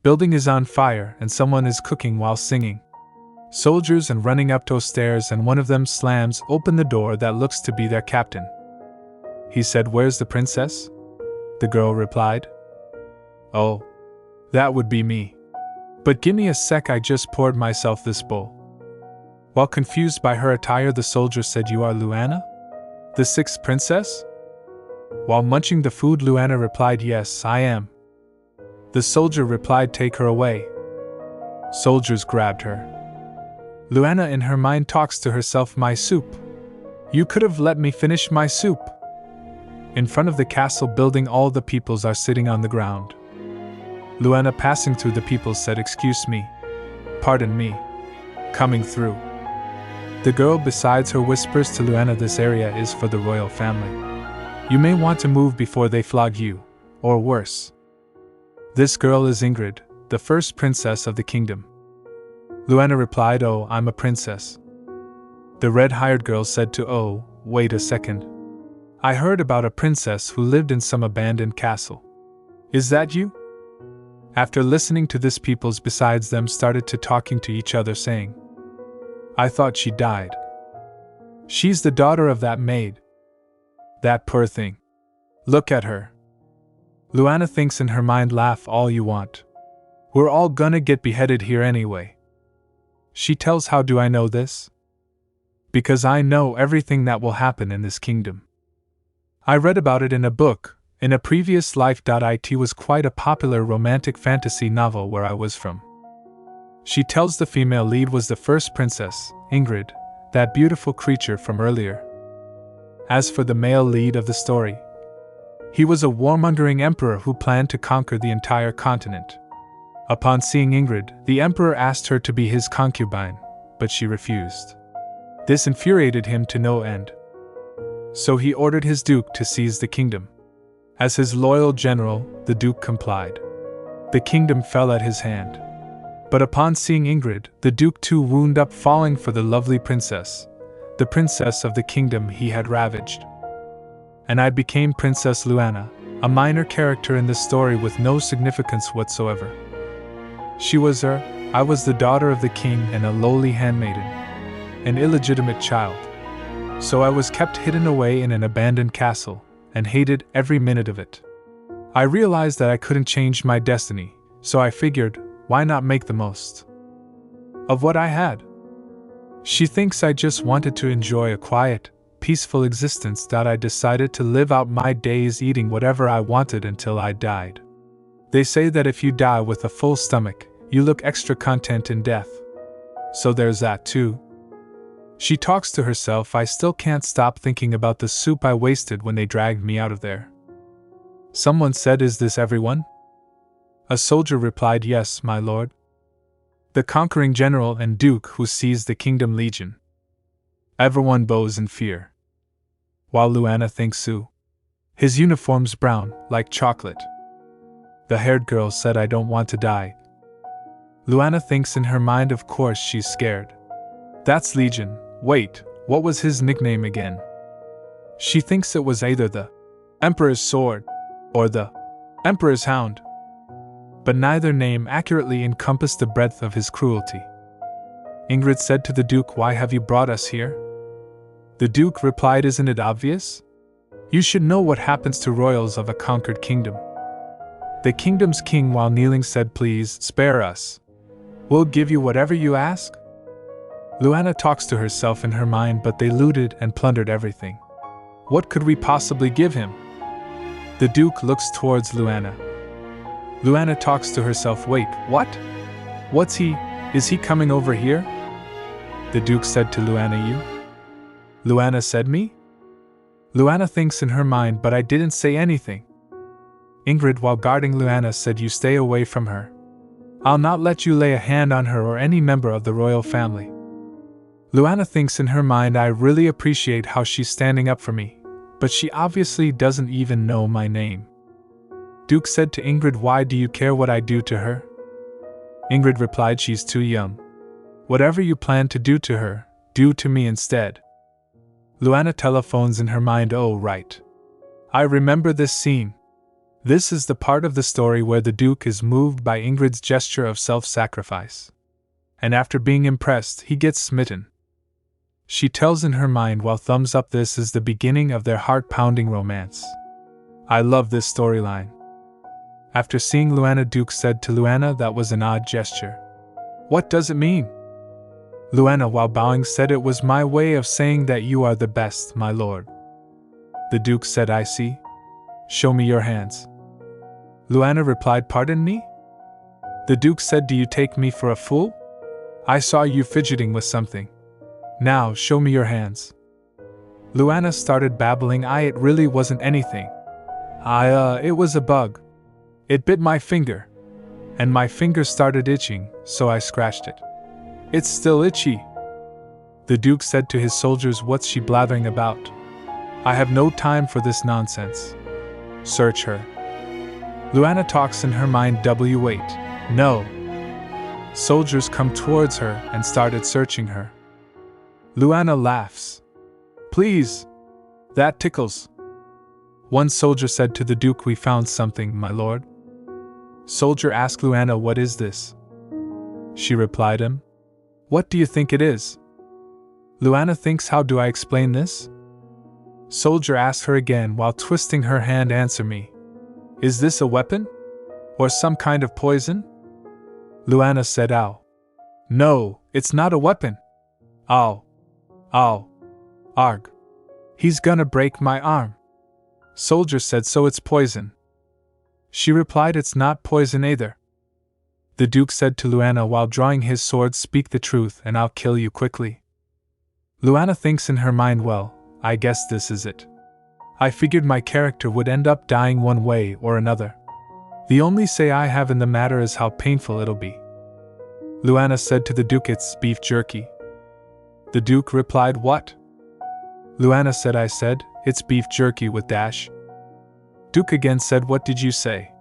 Building is on fire and someone is cooking while singing. Soldiers and running up those stairs and one of them slams open the door that looks to be their captain. He said, "Where's the princess?" The girl replied, "Oh, that would be me. But give me a sec, I just poured myself this bowl." While confused by her attire, the soldier said, "You are Luana? The sixth princess?" While munching the food, Luana replied, "Yes, I am." The soldier replied, "Take her away." Soldiers grabbed her. Luana in her mind talks to herself, "My soup. You could have let me finish my soup." In front of the castle building, all the peoples are sitting on the ground. Luana, passing through the people, said, "Excuse me. Pardon me. Coming through." The girl besides her whispers to Luana, "This area is for the royal family. You may want to move before they flog you, or worse." This girl is Ingrid, the first princess of the kingdom. Luana replied, "Oh, I'm a princess." The red-haired girl said to "Oh, wait a second. I heard about a princess who lived in some abandoned castle. Is that you?" After listening to this, peoples besides them started to talking to each other, saying, "I thought she died. She's the daughter of that maid. That poor thing. Look at her." Luana thinks in her mind, "Laugh all you want. We're all gonna get beheaded here anyway." She tells, "How do I know this? Because I know everything that will happen in this kingdom. I read about it in a book, in a previous life. It was quite a popular romantic fantasy novel where I was from." She tells the female lead was the first princess, Ingrid, that beautiful creature from earlier. As for the male lead of the story, he was a warmongering emperor who planned to conquer the entire continent. Upon seeing Ingrid, the emperor asked her to be his concubine, but she refused. This infuriated him to no end. So he ordered his duke to seize the kingdom. As his loyal general, the duke complied. The kingdom fell at his hand. But upon seeing Ingrid, the duke too wound up, falling for the lovely princess, the princess of the kingdom he had ravaged. And I became Princess Luana, a minor character in the story with no significance whatsoever. I was the daughter of the king and a lowly handmaiden, an illegitimate child. So I was kept hidden away in an abandoned castle, and hated every minute of it. I realized that I couldn't change my destiny, so I figured, why not make the most of what I had? She thinks I just wanted to enjoy a quiet, peaceful existence. I decided to live out my days eating whatever I wanted until I died. They say that if you die with a full stomach, you look extra content in death. So there's that too. She talks to herself. I still can't stop thinking about the soup I wasted when they dragged me out of there. Someone said, "Is this everyone?" A soldier replied, "Yes, my lord. The conquering general and duke who seized the kingdom legion." Everyone bows in fear. While Luana thinks his uniform's brown, like chocolate. The haired girl said, "I don't want to die." Luana thinks in her mind, of course she's scared. That's Legion. Wait, what was his nickname again? She thinks it was either the Emperor's Sword or the Emperor's Hound. But neither name accurately encompassed the breadth of his cruelty. Ingrid said to the Duke, "Why have you brought us here?" The Duke replied, "Isn't it obvious? You should know what happens to royals of a conquered kingdom." The kingdom's king, while kneeling, said, "Please, spare us. We'll give you whatever you ask." Luana talks to herself in her mind, but they looted and plundered everything. What could we possibly give him? The Duke looks towards Luana. Luana talks to herself, "Wait, what? What's he? Is he coming over here?" The Duke said to Luana, "You?" Luana said, "Me?" Luana thinks in her mind, "But I didn't say anything." Ingrid, while guarding Luana, said, "You stay away from her. I'll not let you lay a hand on her or any member of the royal family." Luana thinks in her mind, "I really appreciate how she's standing up for me, but she obviously doesn't even know my name." Duke said to Ingrid, "Why do you care what I do to her?" Ingrid replied, "She's too young. Whatever you plan to do to her, do to me instead." Luana telephones in her mind, "Oh right. I remember this scene. This is the part of the story where the Duke is moved by Ingrid's gesture of self-sacrifice. And after being impressed, he gets smitten. She tells in her mind while thumbs up this is the beginning of their heart-pounding romance. I love this storyline. After seeing Luana, Duke said to Luana that was an odd gesture. What does it mean? Luana, while bowing, said it was my way of saying that you are the best, my lord. The Duke said, I see. Show me your hands. Luana replied, pardon me? The Duke said, do you take me for a fool? I saw you fidgeting with something. Now, show me your hands. Luana started babbling, it really wasn't anything. It was a bug. It bit my finger. And my finger started itching, so I scratched it. It's still itchy. The Duke said to his soldiers, what's she blathering about? I have no time for this nonsense. Search her. Luana talks in her mind, wait. No. Soldiers come towards her and started searching her. Luana laughs. Please. That tickles. One soldier said to the Duke, we found something, my lord. Soldier asked Luana, what is this? She replied him. What do you think it is? Luana thinks, how do I explain this? Soldier asked her again while twisting her hand, answer me. Is this a weapon? Or some kind of poison? Luana said, ow. No, it's not a weapon. Ow. Ow. Arg. He's gonna break my arm. Soldier said, so it's poison. She replied, it's not poison either. The Duke said to Luana while drawing his sword, speak the truth and I'll kill you quickly. Luana thinks in her mind, well, I guess this is it. I figured my character would end up dying one way or another. The only say I have in the matter is how painful it'll be. Luana said to the Duke, it's beef jerky. The Duke replied, what? Luana said, I said, it's beef jerky with dash. Duke again said, what did you say?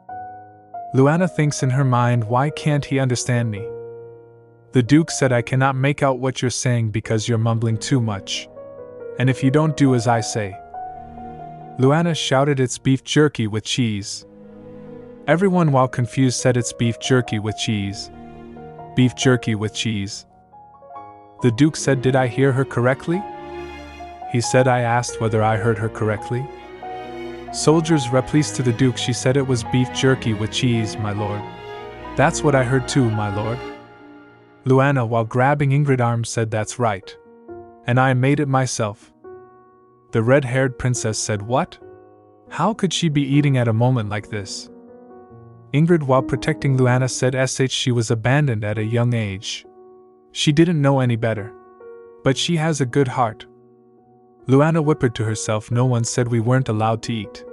Luana thinks in her mind, why can't he understand me? The Duke said, I cannot make out what you're saying because you're mumbling too much. And if you don't do as I say. Luana shouted, it's beef jerky with cheese. Everyone, while confused, said it's beef jerky with cheese. Beef jerky with cheese. The Duke said, did I hear her correctly? He said, I asked whether I heard her correctly. Soldiers replied to the Duke, she said it was beef jerky with cheese, my lord. That's what I heard too, my lord. Luana, while grabbing Ingrid's arm, said, that's right. And I made it myself. The red-haired princess said, what? How could she be eating at a moment like this? Ingrid, while protecting Luana, said, she was abandoned at a young age. She didn't know any better. But she has a good heart. Luana whispered to herself, no one said we weren't allowed to eat.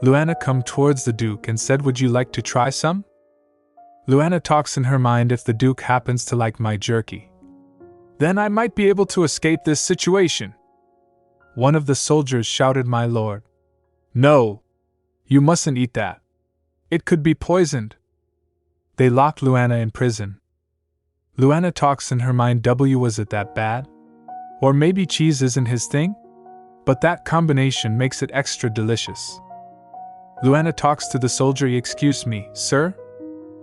Luana come towards the Duke and said, would you like to try some? Luana talks in her mind, if the Duke happens to like my jerky, then I might be able to escape this situation. One of the soldiers shouted, my lord. No. You mustn't eat that. It could be poisoned. They locked Luana in prison. Luana talks in her mind, was it that bad? Or maybe cheese isn't his thing? But that combination makes it extra delicious. Luana talks to the soldier, excuse me, sir?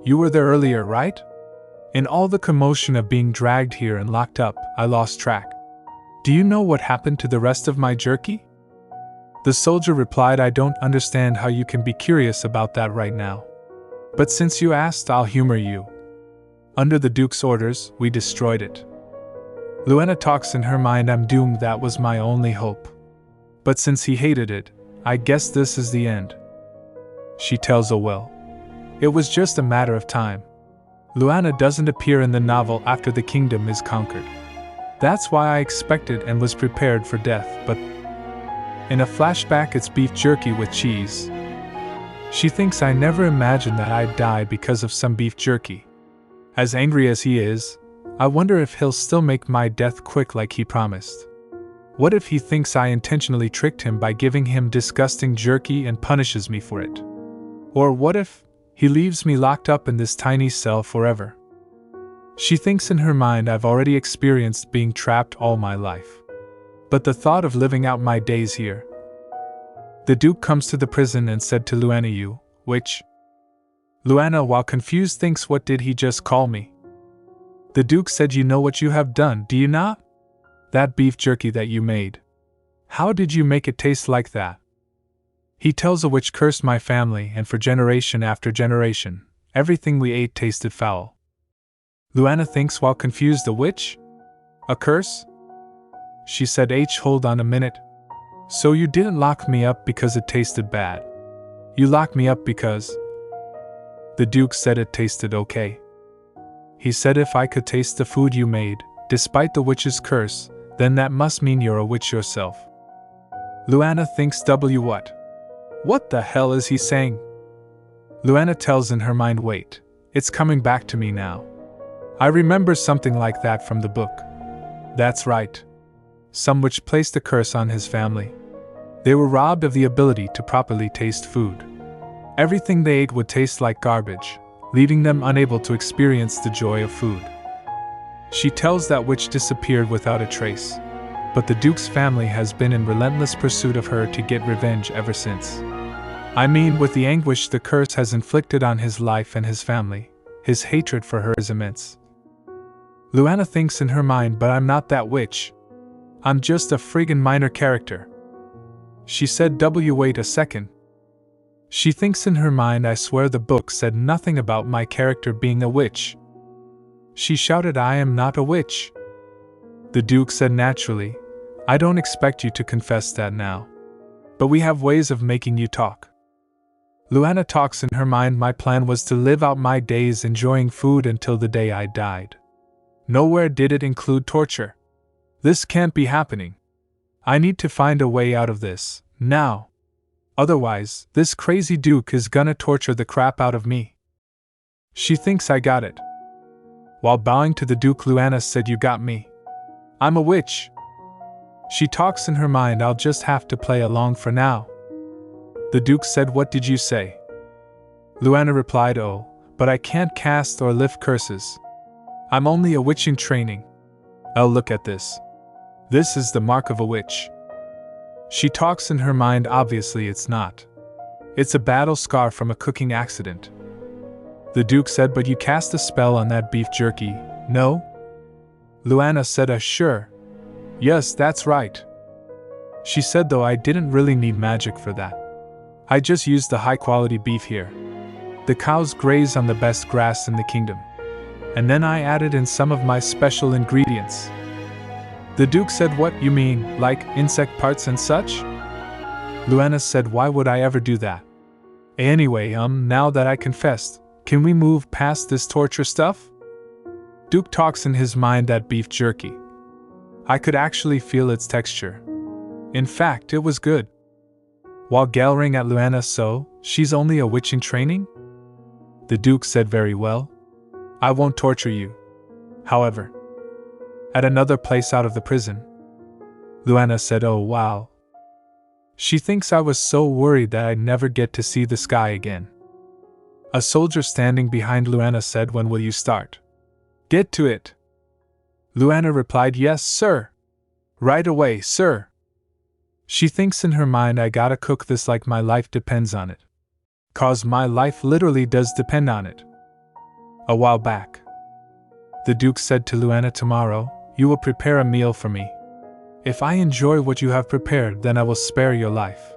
You were there earlier, right? In all the commotion of being dragged here and locked up, I lost track. Do you know what happened to the rest of my jerky? The soldier replied, I don't understand how you can be curious about that right now. But since you asked, I'll humor you. Under the Duke's orders, we destroyed it. Luana talks in her mind, I'm doomed, that was my only hope. But since he hated it, I guess this is the end. She tells well. It was just a matter of time. Luana doesn't appear in the novel after the kingdom is conquered. That's why I expected and was prepared for death, but in a flashback it's beef jerky with cheese. She thinks I never imagined that I'd die because of some beef jerky. As angry as he is, I wonder if he'll still make my death quick like he promised. What if he thinks I intentionally tricked him by giving him disgusting jerky and punishes me for it? Or what if he leaves me locked up in this tiny cell forever? She thinks in her mind, I've already experienced being trapped all my life. But the thought of living out my days here. The Duke comes to the prison and said to Luana, "You, witch." Luana, while confused, thinks, "What did he just call me?" The Duke said, "You know what you have done, do you not? That beef jerky that you made. How did you make it taste like that?" He tells a witch cursed my family, and for generation after generation, everything we ate tasted foul. Luana thinks, while confused, "A witch? A curse?" She said, "Hold on a minute. So you didn't lock me up because it tasted bad. You locked me up because..." The Duke said it tasted okay. He said, "If I could taste the food you made, despite the witch's curse, then that must mean you're a witch yourself." Luana thinks, what? What the hell is he saying? Luana tells in her mind, "Wait, it's coming back to me now. I remember something like that from the book. That's right. Some witch placed a curse on his family. They were robbed of the ability to properly taste food. Everything they ate would taste like garbage, leaving them unable to experience the joy of food." She tells that witch disappeared without a trace, but the Duke's family has been in relentless pursuit of her to get revenge ever since. I mean, with the anguish the curse has inflicted on his life and his family, his hatred for her is immense. Luana thinks in her mind, "But I'm not that witch. I'm just a friggin' minor character." She said, "Wait a second." She thinks in her mind, "I swear the book said nothing about my character being a witch." She shouted, "I am not a witch." The Duke said, "Naturally, I don't expect you to confess that now. But we have ways of making you talk." Luana talks in her mind, "My plan was to live out my days enjoying food until the day I died. Nowhere did it include torture. This can't be happening. I need to find a way out of this, now. Otherwise, this crazy Duke is gonna torture the crap out of me." She thinks, "I got it." While bowing to the Duke, Luana said, "You got me. I'm a witch." She talks in her mind, "I'll just have to play along for now." The Duke said, "What did you say?" Luana replied, "Oh, but I can't cast or lift curses. I'm only a witch in training. Oh, look at this. This is the mark of a witch." She talks in her mind, "Obviously it's not. It's a battle scar from a cooking accident." The Duke said, "But you cast a spell on that beef jerky, no?" Luana said, "Sure. Yes, that's right." She said, "Though I didn't really need magic for that. I just used the high-quality beef here. The cows graze on the best grass in the kingdom. And then I added in some of my special ingredients." The Duke said, "What, you mean, like insect parts and such?" Luana said, "Why would I ever do that? Anyway, now that I confessed, can we move past this torture stuff?" Duke talks in his mind, "That beef jerky. I could actually feel its texture. In fact, it was good." While glowering at Luana, "So, she's only a witch in training?" The Duke said, "Very well. I won't torture you. However." At another place out of the prison, Luana said, "Oh wow. She thinks I was so worried that I'd never get to see the sky again." A soldier standing behind Luana said, "When will you start?" "Get to it." Luana replied, "Yes, sir. Right away, sir." She thinks in her mind, "I gotta cook this like my life depends on it. 'Cause my life literally does depend on it." A while back, the Duke said to Luana, "Tomorrow, you will prepare a meal for me. If I enjoy what you have prepared, then I will spare your life."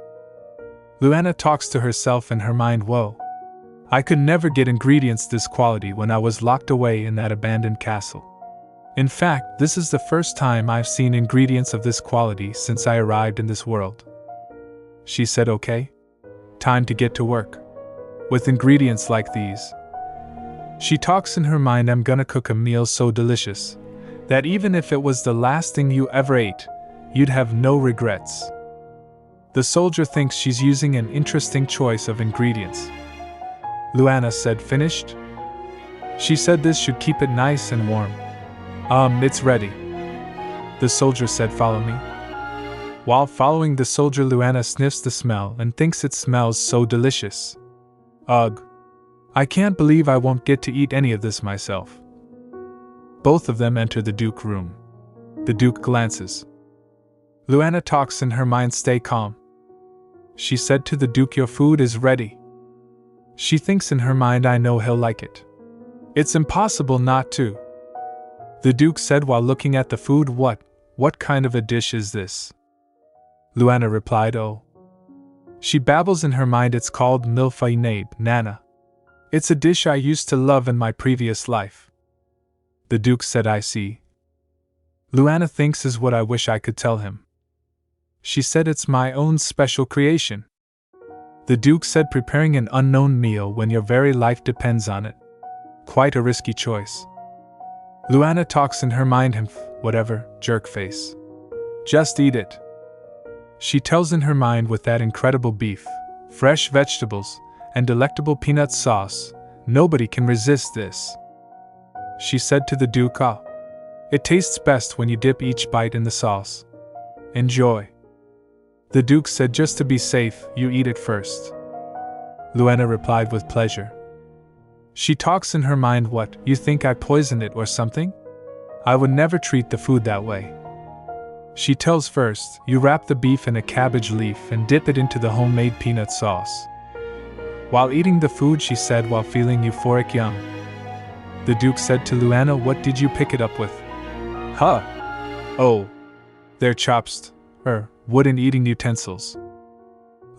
Luana talks to herself in her mind, "Whoa. I could never get ingredients this quality when I was locked away in that abandoned castle. In fact, this is the first time I've seen ingredients of this quality since I arrived in this world." She said, "Okay. Time to get to work. With ingredients like these." She talks in her mind, "I'm gonna cook a meal so delicious that even if it was the last thing you ever ate, you'd have no regrets." The soldier thinks she's using an interesting choice of ingredients. Luana said, "Finished?" She said, "This should keep it nice and warm." It's ready." The soldier said, "Follow me." While following the soldier, Luana sniffs the smell and thinks it smells so delicious. Ugh. I can't believe I won't get to eat any of this myself. Both of them enter the Duke room. The Duke glances. Luana talks in her mind, "Stay calm." She said to the Duke, your food is ready. She thinks in her mind, I know he'll like it. It's impossible not to. The Duke said while looking at the food, What kind of a dish is this? Luana replied, oh. She babbles in her mind, it's called milfainade, Nana. It's a dish I used to love in my previous life. The Duke said, I see. Luana thinks is what I wish I could tell him. She said it's my own special creation. The Duke said, preparing an unknown meal when your very life depends on it. Quite a risky choice. Luana talks in her mind, whatever, jerk face. Just eat it. She tells in her mind, with that incredible beef, fresh vegetables, and delectable peanut sauce, nobody can resist this. She said to the Duke, it tastes best when you dip each bite in the sauce. Enjoy. The Duke said, just to be safe, you eat it first. Luana replied with pleasure. She talks in her mind, what, you think I poisoned it or something? I would never treat the food that way. She tells, first, you wrap the beef in a cabbage leaf and dip it into the homemade peanut sauce. While eating the food, she said while feeling euphoric young. The Duke said to Luana, what did you pick it up with? Huh? Oh. They're wooden eating utensils.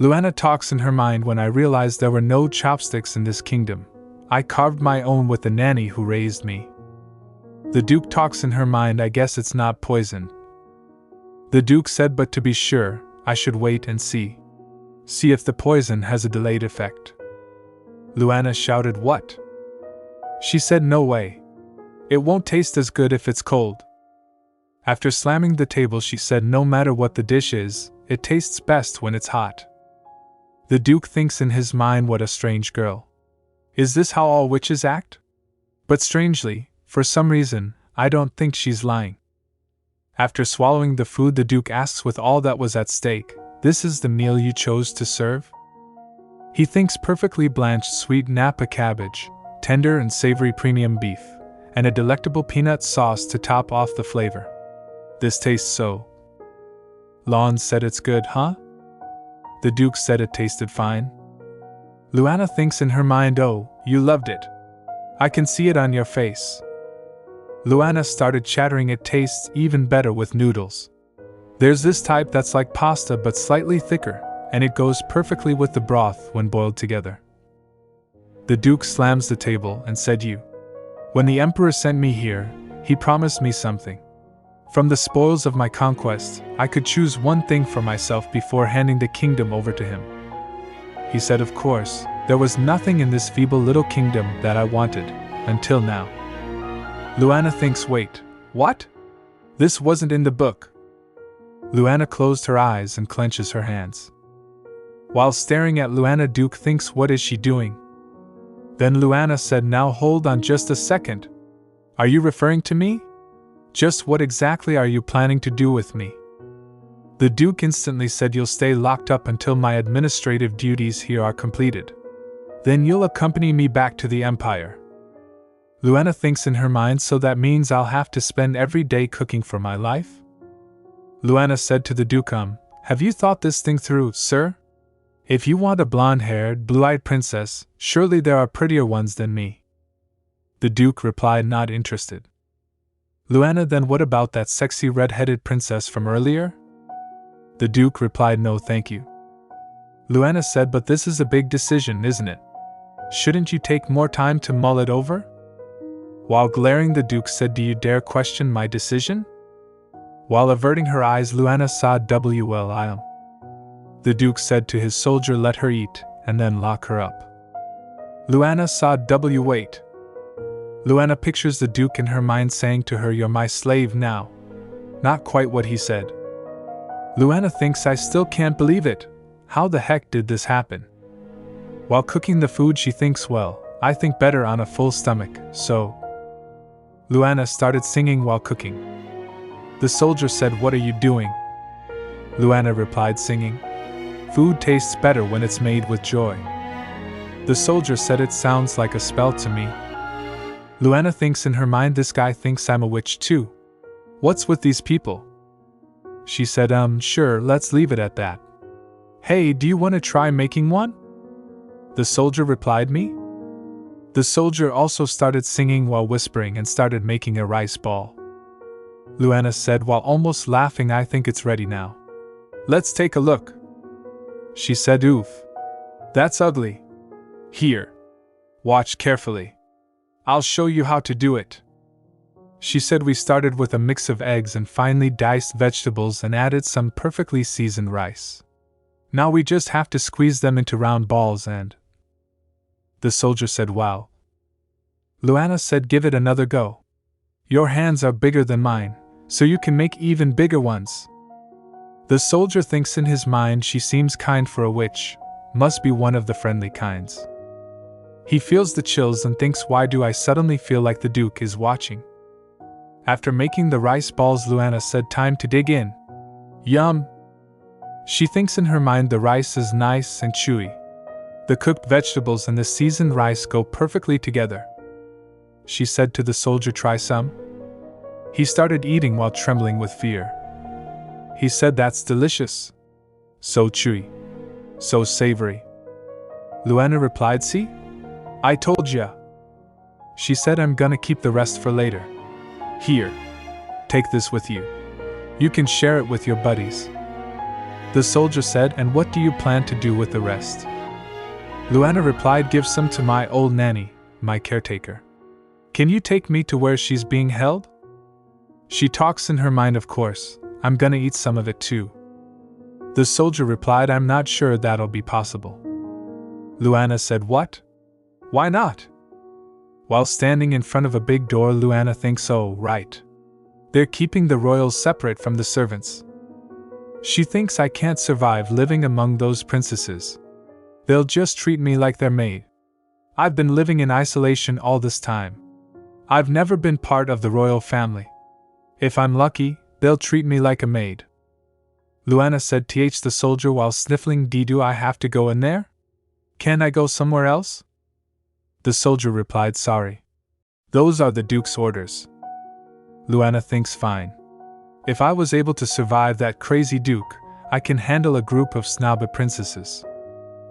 Luana talks in her mind, when I realized there were no chopsticks in this kingdom, I carved my own with the nanny who raised me. The Duke talks in her mind, I guess it's not poison. The Duke said, but to be sure, I should wait and see. See if the poison has a delayed effect. Luana shouted, what? She said, no way. It won't taste as good if it's cold. After slamming the table, she said, no matter what the dish is, it tastes best when it's hot. The Duke thinks in his mind, what a strange girl. Is this how all witches act? But strangely, for some reason, I don't think she's lying. After swallowing the food, the Duke asks, with all that was at stake, this is the meal you chose to serve? He thinks perfectly blanched sweet Napa cabbage, tender and savory premium beef, and a delectable peanut sauce to top off the flavor. This tastes so. Lon said, it's good, huh? The Duke said it tasted fine. Luana thinks in her mind, oh, you loved it. I can see it on your face. Luana started chattering, it tastes even better with noodles. There's this type that's like pasta but slightly thicker, and it goes perfectly with the broth when boiled together. The Duke slams the table and said, when the Emperor sent me here, he promised me something. From the spoils of my conquest, I could choose one thing for myself before handing the kingdom over to him. He said, of course, there was nothing in this feeble little kingdom that I wanted, until now. Luana thinks, wait, what? This wasn't in the book. Luana closed her eyes and clenches her hands. While staring at Luana, Duke thinks, what is she doing? Then Luana said, now hold on just a second. Are you referring to me? Just what exactly are you planning to do with me? The Duke instantly said, you'll stay locked up until my administrative duties here are completed. Then you'll accompany me back to the Empire. Luana thinks in her mind, so that means I'll have to spend every day cooking for my life? Luana said to the Duke, have you thought this thing through, sir? If you want a blonde-haired, blue-eyed princess, surely there are prettier ones than me. The Duke replied, not interested. Luana, then what about that sexy red-headed princess from earlier? The Duke replied, no thank you. Luana said, but this is a big decision, isn't it? Shouldn't you take more time to mull it over? While glaring, the Duke said, do you dare question my decision? While averting her eyes, Luana saw WLIM. The Duke said to his soldier, let her eat, and then lock her up. Luana saw wait. Luana pictures the Duke in her mind saying to her, you're my slave now. Not quite what he said. Luana thinks, I still can't believe it. How the heck did this happen? While cooking the food, she thinks, well, I think better on a full stomach, so. Luana started singing while cooking. The soldier said, what are you doing? Luana replied, singing. Food tastes better when it's made with joy. The soldier said, it sounds like a spell to me. Luana thinks in her mind, this guy thinks I'm a witch too. What's with these people? She said, sure, let's leave it at that. Hey, do you want to try making one? The soldier replied me. The soldier also started singing while whispering and started making a rice ball. Luana said while almost laughing, I think it's ready now. Let's take a look. She said, oof. That's ugly. Here. Watch carefully. I'll show you how to do it. She said we started with a mix of eggs and finely diced vegetables and added some perfectly seasoned rice. Now we just have to squeeze them into round balls and... The soldier said, wow. Luana said, give it another go. Your hands are bigger than mine, so you can make even bigger ones. The soldier thinks in his mind she seems kind for a witch, must be one of the friendly kinds. He feels the chills and thinks, why do I suddenly feel like the Duke is watching? After making the rice balls, Luana said, time to dig in. Yum! She thinks in her mind the rice is nice and chewy. The cooked vegetables and the seasoned rice go perfectly together. She said to the soldier, try some. He started eating while trembling with fear. He said, that's delicious. So chewy. So savory. Luana replied, see? I told ya. She said, I'm gonna keep the rest for later. Here. Take this with you. You can share it with your buddies. The soldier said, and what do you plan to do with the rest? Luana replied, give some to my old nanny, my caretaker. Can you take me to where she's being held? She talks in her mind, of course, I'm gonna eat some of it too. The soldier replied, I'm not sure that'll be possible. Luana said, what? Why not? While standing in front of a big door, Luana thinks, oh, right. They're keeping the royals separate from the servants. She thinks I can't survive living among those princesses. They'll just treat me like their maid. I've been living in isolation all this time. I've never been part of the royal family. If I'm lucky, they'll treat me like a maid. Luana said, th the soldier while sniffling, do I have to go in there? Can I go somewhere else? The soldier replied, sorry. Those are the Duke's orders. Luana thinks, fine. If I was able to survive that crazy Duke, I can handle a group of snobby princesses.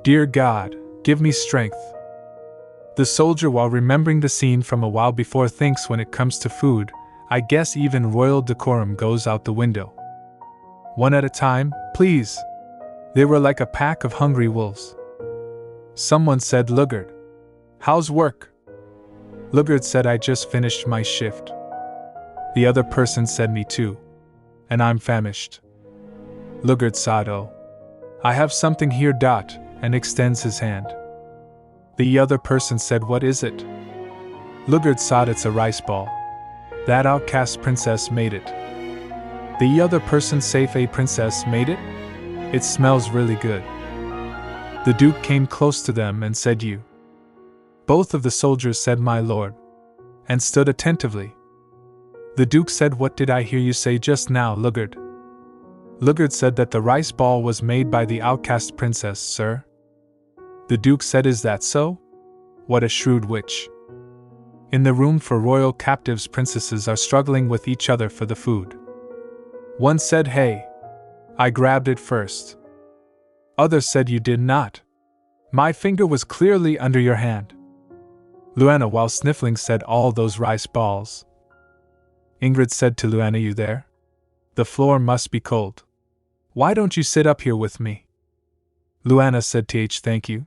Dear God, give me strength. The soldier, while remembering the scene from a while before, thinks when it comes to food, I guess even royal decorum goes out the window. One at a time, please. They were like a pack of hungry wolves. Someone said, Lugard. How's work? Lugard said, I just finished my shift. The other person said, me too. And I'm famished. Lugard sighed, oh. I have something here, and extends his hand. The other person said, what is it? Lugard sighed, it's a rice ball. That outcast princess made it. The other person said, a princess made it? It smells really good. The Duke came close to them and said, you. Both of the soldiers said, my lord, and stood attentively. The Duke said, what did I hear you say just now, Lugard? Lugard said that the rice ball was made by the outcast princess, sir. The Duke said, is that so? What a shrewd witch. In the room for royal captives, princesses are struggling with each other for the food. One said, hey. I grabbed it first. Others said, you did not. My finger was clearly under your hand. Luana, while sniffling, said, all those rice balls. Ingrid said to Luana, you there? The floor must be cold. Why don't you sit up here with me? Luana said, thank you.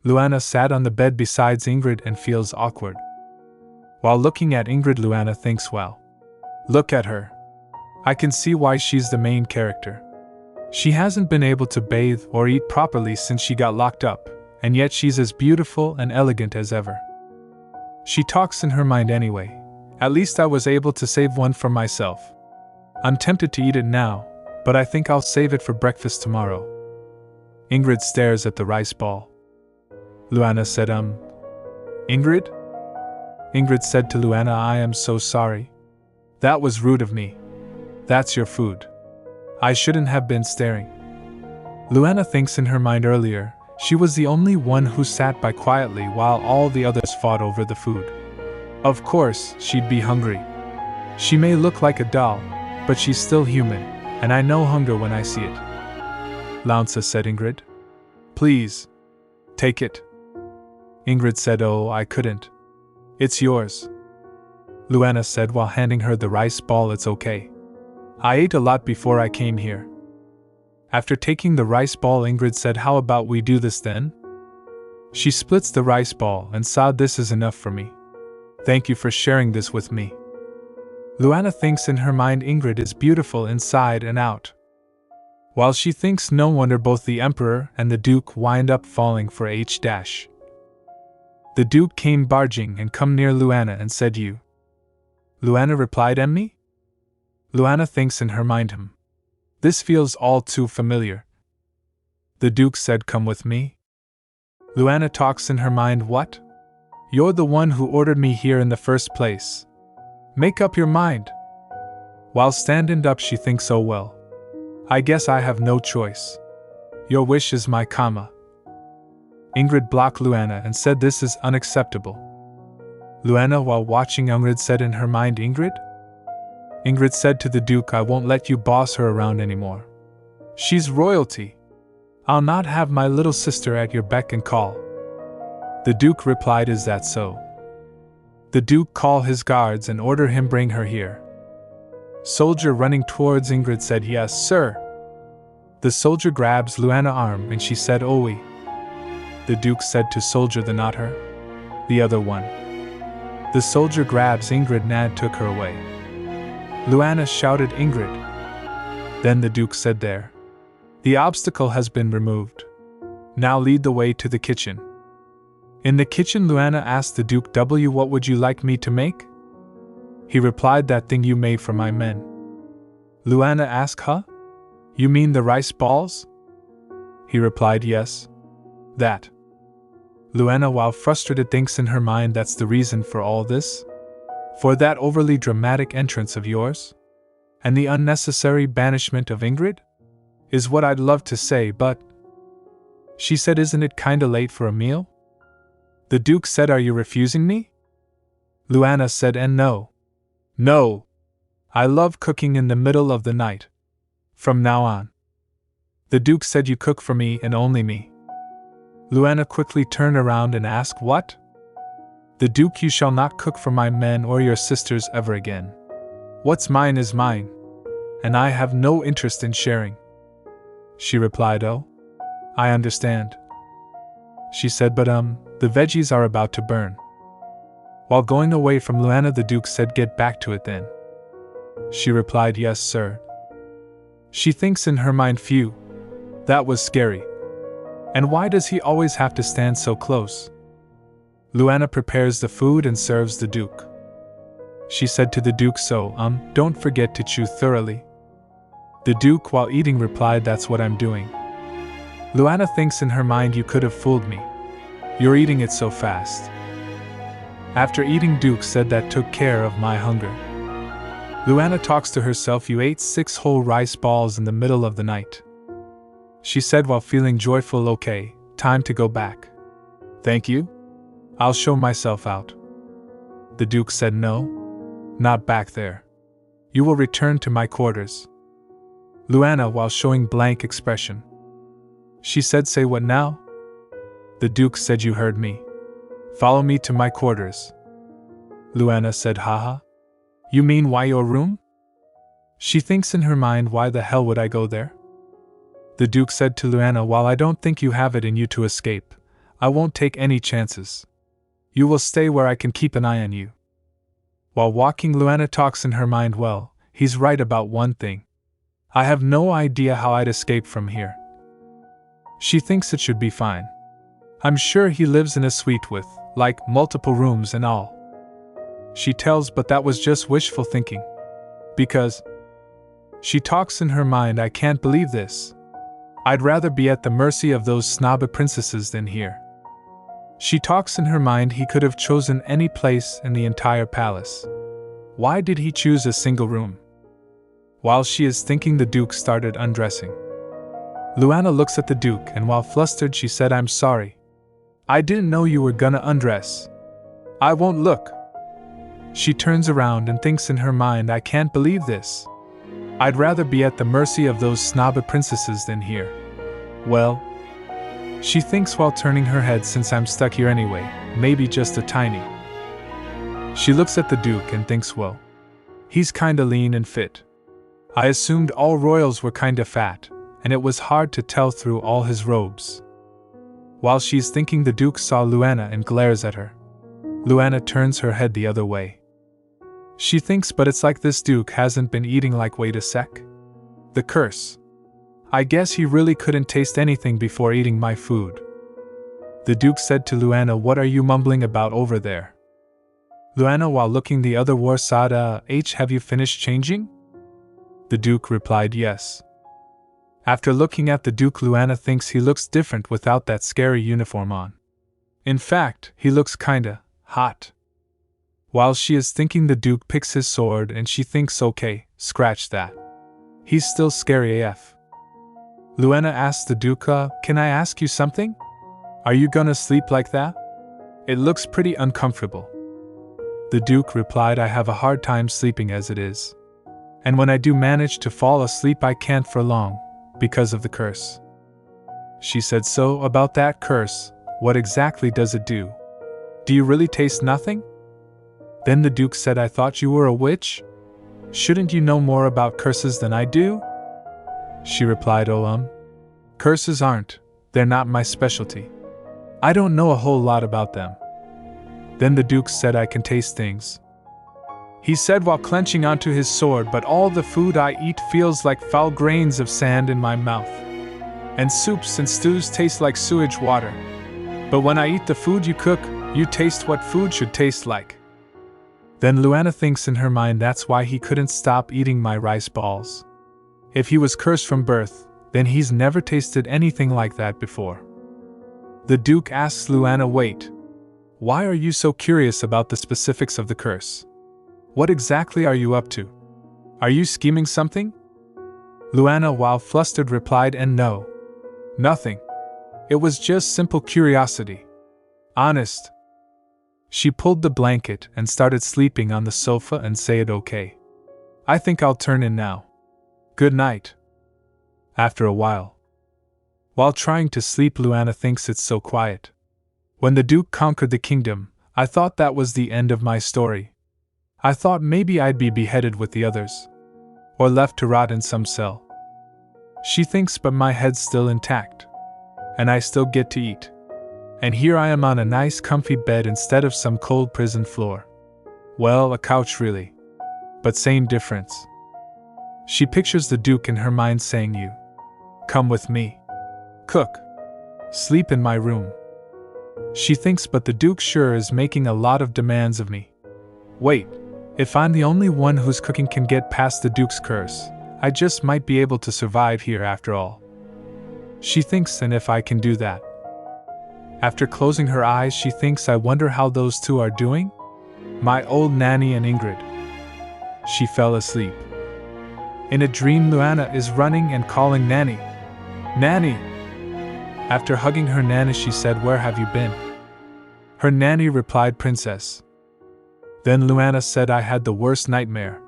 Luana sat on the bed beside Ingrid and feels awkward. While looking at Ingrid, Luana thinks, well, look at her. I can see why she's the main character. She hasn't been able to bathe or eat properly since she got locked up, and yet she's as beautiful and elegant as ever. She talks in her mind anyway. At least I was able to save one for myself. I'm tempted to eat it now, but I think I'll save it for breakfast tomorrow. Ingrid stares at the rice ball. Luana said, Ingrid? Ingrid said to Luana, I am so sorry. That was rude of me. That's your food. I shouldn't have been staring. Luana thinks in her mind earlier, she was the only one who sat by quietly while all the others fought over the food. Of course, she'd be hungry. She may look like a doll, but she's still human, and I know hunger when I see it. Launce said Ingrid. Please. Take it. Ingrid said, oh, I couldn't. It's yours. Luana said while handing her the rice ball, it's okay. I ate a lot before I came here. After taking the rice ball, Ingrid said, how about we do this then? She splits the rice ball and saw this is enough for me. Thank you for sharing this with me. Luana thinks in her mind Ingrid is beautiful inside and out. While she thinks, no wonder both the Emperor and the Duke wind up falling for H-. The Duke came barging and come near Luana and said, you. Luana replied, me? Luana thinks in her mind, this feels all too familiar. The Duke said, come with me. Luana talks in her mind, what? You're the one who ordered me here in the first place. Make up your mind. While standing up, she thinks, oh well. I guess I have no choice. Your wish is my karma. Ingrid blocked Luana and said this is unacceptable. Luana, while watching Ingrid, said in her mind, Ingrid? Ingrid said to the Duke, I won't let you boss her around anymore. She's royalty. I'll not have my little sister at your beck and call. The Duke replied, is that so? The Duke called his guards and ordered him bring her here. Soldier running towards Ingrid said, yes, sir. The soldier grabs Luana's arm and she said, Owie. The Duke said to soldier, the not her, the other one. The soldier grabs Ingrid and took her away. Luana shouted, Ingrid. Then the Duke said, there. The obstacle has been removed. Now lead the way to the kitchen. In the kitchen, Luana asked the Duke, what would you like me to make? He replied, that thing you made for my men. Luana asked, huh? You mean the rice balls? He replied, yes. That. Luana, while frustrated, thinks in her mind, that's the reason for all this? For that overly dramatic entrance of yours? And the unnecessary banishment of Ingrid? Is what I'd love to say, but... She said, isn't it kinda late for a meal? The Duke said, are you refusing me? Luana said, and no. No. I love cooking in the middle of the night. From now on. The Duke said, you cook for me and only me. Luana quickly turned around and asked, what? The Duke, you shall not cook for my men or your sisters ever again. What's mine is mine. And I have no interest in sharing. She replied, oh. I understand. She said, but the veggies are about to burn. While going away from Luana, the Duke said, get back to it then. She replied, yes, sir. She thinks in her mind, phew. That was scary. And why does he always have to stand so close? Luana prepares the food and serves the Duke. She said to the Duke, so, don't forget to chew thoroughly. The Duke, while eating, replied, that's what I'm doing. Luana thinks in her mind, you could have fooled me. You're eating it so fast. After eating, Duke said, that took care of my hunger. Luana talks to herself, you ate 6 whole rice balls in the middle of the night. She said while feeling joyful, okay, time to go back. Thank you? I'll show myself out. The Duke said, no, not back there. You will return to my quarters. Luana, while showing blank expression. She said, say what now? The Duke said, you heard me. Follow me to my quarters. Luana said, haha. You mean why your room? She thinks in her mind, why the hell would I go there? The Duke said to Luana, while I don't think you have it in you to escape, I won't take any chances. You will stay where I can keep an eye on you. While walking, Luana talks in her mind, well, he's right about one thing. I have no idea how I'd escape from here. She thinks it should be fine. I'm sure he lives in a suite with, like, multiple rooms and all. She tells, but that was just wishful thinking. Because... She talks in her mind, I can't believe this. I'd rather be at the mercy of those snobby princesses than here. She talks in her mind, he could have chosen any place in the entire palace. Why did he choose a single room? While she is thinking, the Duke started undressing. Luana looks at the Duke and while flustered she said, I'm sorry. I didn't know you were gonna undress. I won't look. She turns around and thinks in her mind, I can't believe this. I'd rather be at the mercy of those snobby princesses than here. Well, she thinks while turning her head since I'm stuck here anyway, maybe just a tiny. She looks at the Duke and thinks, well, he's kinda lean and fit. I assumed all royals were kinda fat, and it was hard to tell through all his robes. While she's thinking, the Duke saw Luana and glares at her. Luana turns her head the other way. She thinks, but it's like this Duke hasn't been eating like wait a sec. The curse. I guess he really couldn't taste anything before eating my food. The Duke said to Luana, what are you mumbling about over there? Luana, while looking the other way, said, have you finished changing? The Duke replied yes. After looking at the Duke, Luana thinks he looks different without that scary uniform on. In fact, he looks kinda hot. While she is thinking, the Duke picks his sword and she thinks, okay, scratch that. He's still scary AF. Luana asks the Duke, can I ask you something? Are you gonna sleep like that? It looks pretty uncomfortable. The Duke replied, I have a hard time sleeping as it is. And when I do manage to fall asleep, I can't for long, because of the curse. She said, so about that curse, what exactly does it do? Do you really taste nothing? Then the Duke said, I thought you were a witch? Shouldn't you know more about curses than I do? She replied, curses aren't, they're not my specialty. I don't know a whole lot about them. Then the Duke said, I can taste things. He said while clenching onto his sword, but all the food I eat feels like foul grains of sand in my mouth. And soups and stews taste like sewage water. But when I eat the food you cook, you taste what food should taste like. Then Luana thinks in her mind, that's why he couldn't stop eating my rice balls. If he was cursed from birth, then he's never tasted anything like that before. The Duke asks Luana, wait, why are you so curious about the specifics of the curse? What exactly are you up to? Are you scheming something? Luana, while flustered, replied, and no. Nothing. It was just simple curiosity. Honest. She pulled the blanket and started sleeping on the sofa and said, okay. I think I'll turn in now. Good night. After a while trying to sleep, Luana thinks it's so quiet. When the Duke conquered the kingdom, I thought that was the end of my story. I thought maybe I'd be beheaded with the others. Or left to rot in some cell. She thinks, but my head's still intact. And I still get to eat. And here I am on a nice comfy bed instead of some cold prison floor. Well, a couch really. But same difference. She pictures the Duke in her mind saying, you come with me. Cook. Sleep in my room. She thinks, but the Duke sure is making a lot of demands of me. Wait, if I'm the only one whose cooking can get past the Duke's curse, I just might be able to survive here after all. She thinks, and if I can do that. After closing her eyes, she thinks, I wonder how those two are doing? My old nanny and Ingrid. She fell asleep. In a dream, Luana is running and calling Nanny. Nanny! After hugging her Nanny, she said, where have you been? Her Nanny replied, Princess. Then Luana said, I had the worst nightmare.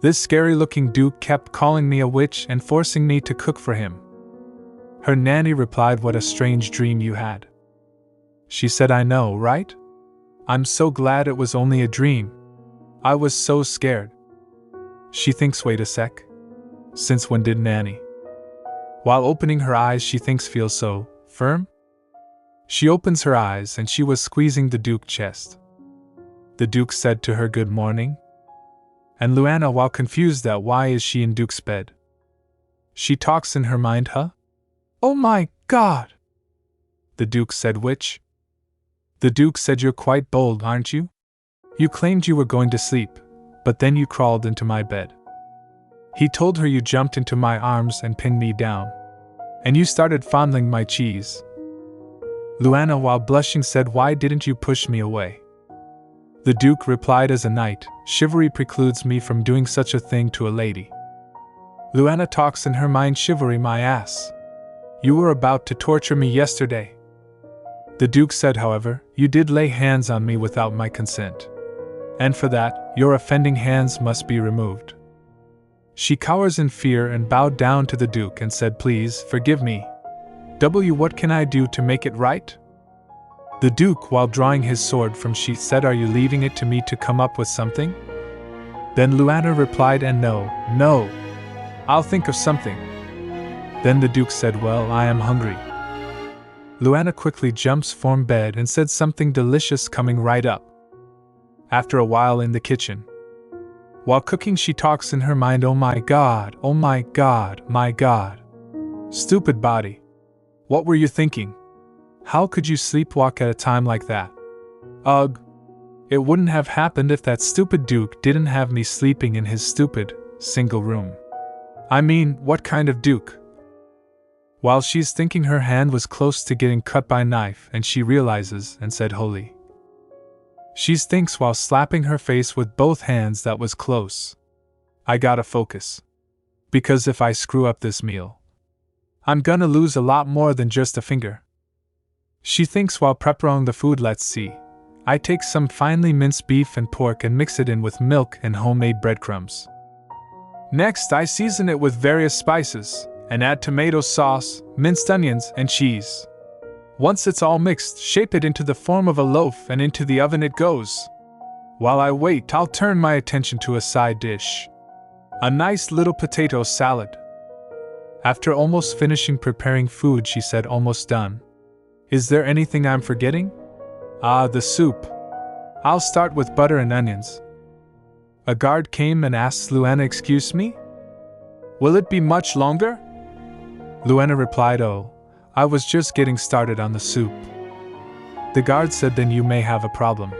This scary-looking Duke kept calling me a witch and forcing me to cook for him. Her Nanny replied, what a strange dream you had. She said, I know, right? I'm so glad it was only a dream. I was so scared. She thinks, wait a sec. Since when did Nanny? While opening her eyes, she thinks, feels so firm? She opens her eyes and she was squeezing the Duke's chest. The Duke said to her, good morning. And Luana, while confused that why is she in Duke's bed? She talks in her mind, huh? Oh my God! The Duke said, which? The Duke said, you're quite bold, aren't you? You claimed you were going to sleep, but then you crawled into my bed. He told her you jumped into my arms and pinned me down. And you started fondling my cheese. Luana, while blushing, said, why didn't you push me away? The Duke replied, as a knight, chivalry precludes me from doing such a thing to a lady. Luana talks in her mind, chivalry my ass. You were about to torture me yesterday. The Duke said, however, you did lay hands on me without my consent. And for that, your offending hands must be removed. She cowers in fear and bowed down to the Duke and said, please, forgive me. What can I do to make it right? The Duke, while drawing his sword from sheath, said, Are you leaving it to me to come up with something? Then Luana replied, And no, I'll think of something. Then the Duke said, Well, I am hungry. Luana quickly jumps from bed and said something delicious coming right up. After a while in the kitchen, while cooking, she talks in her mind, Oh my God, my God. Stupid body. What were you thinking? How could you sleepwalk at a time like that? Ugh. It wouldn't have happened if that stupid Duke didn't have me sleeping in his stupid, single room. I mean, what kind of Duke? While she's thinking, her hand was close to getting cut by a knife, and she realizes and said, Holy. She thinks while slapping her face with both hands that was close. I gotta focus. Because if I screw up this meal, I'm gonna lose a lot more than just a finger. She thinks while preparing the food. Let's see. I take some finely minced beef and pork and mix it in with milk and homemade breadcrumbs. Next, I season it with various spices and add tomato sauce, minced onions, and cheese. Once it's all mixed, shape it into the form of a loaf and into the oven it goes. While I wait, I'll turn my attention to a side dish. A nice little potato salad. After almost finishing preparing food, she said, Almost done. Is there anything I'm forgetting? The soup. I'll start with butter and onions. A guard came and asked Luana, Excuse me? Will it be much longer? Luana replied, Oh, I was just getting started on the soup. The guard said, Then you may have a problem.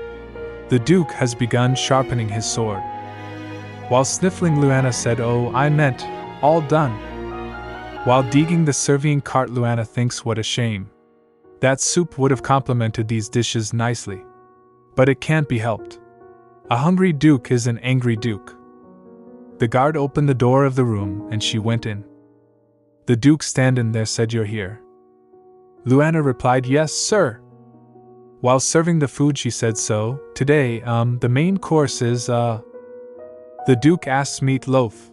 The Duke has begun sharpening his sword. While sniffling, Luana said, Oh, I meant, all done. While digging the serving cart, Luana thinks, What a shame. That soup would have complemented these dishes nicely. But it can't be helped. A hungry Duke is an angry Duke. The guard opened the door of the room and she went in. The Duke standing there said, You're here. Luana replied, Yes, sir. While serving the food, she said, So, today, the main course is, The Duke asked, Meatloaf.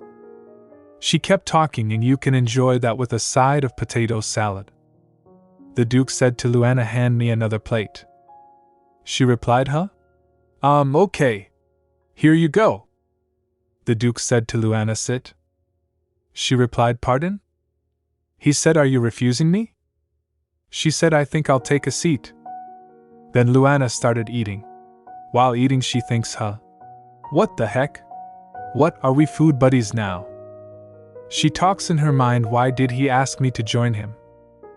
She kept talking, and you can enjoy that with a side of potato salad. The Duke said to Luana, Hand me another plate. She replied, Huh? Okay. Here you go. The Duke said to Luana, Sit. She replied, Pardon? He said, Are you refusing me? She said, I think I'll take a seat. Then Luana started eating. While eating, she thinks, What the heck? What, are we food buddies now? She talks in her mind, Why did he ask me to join him?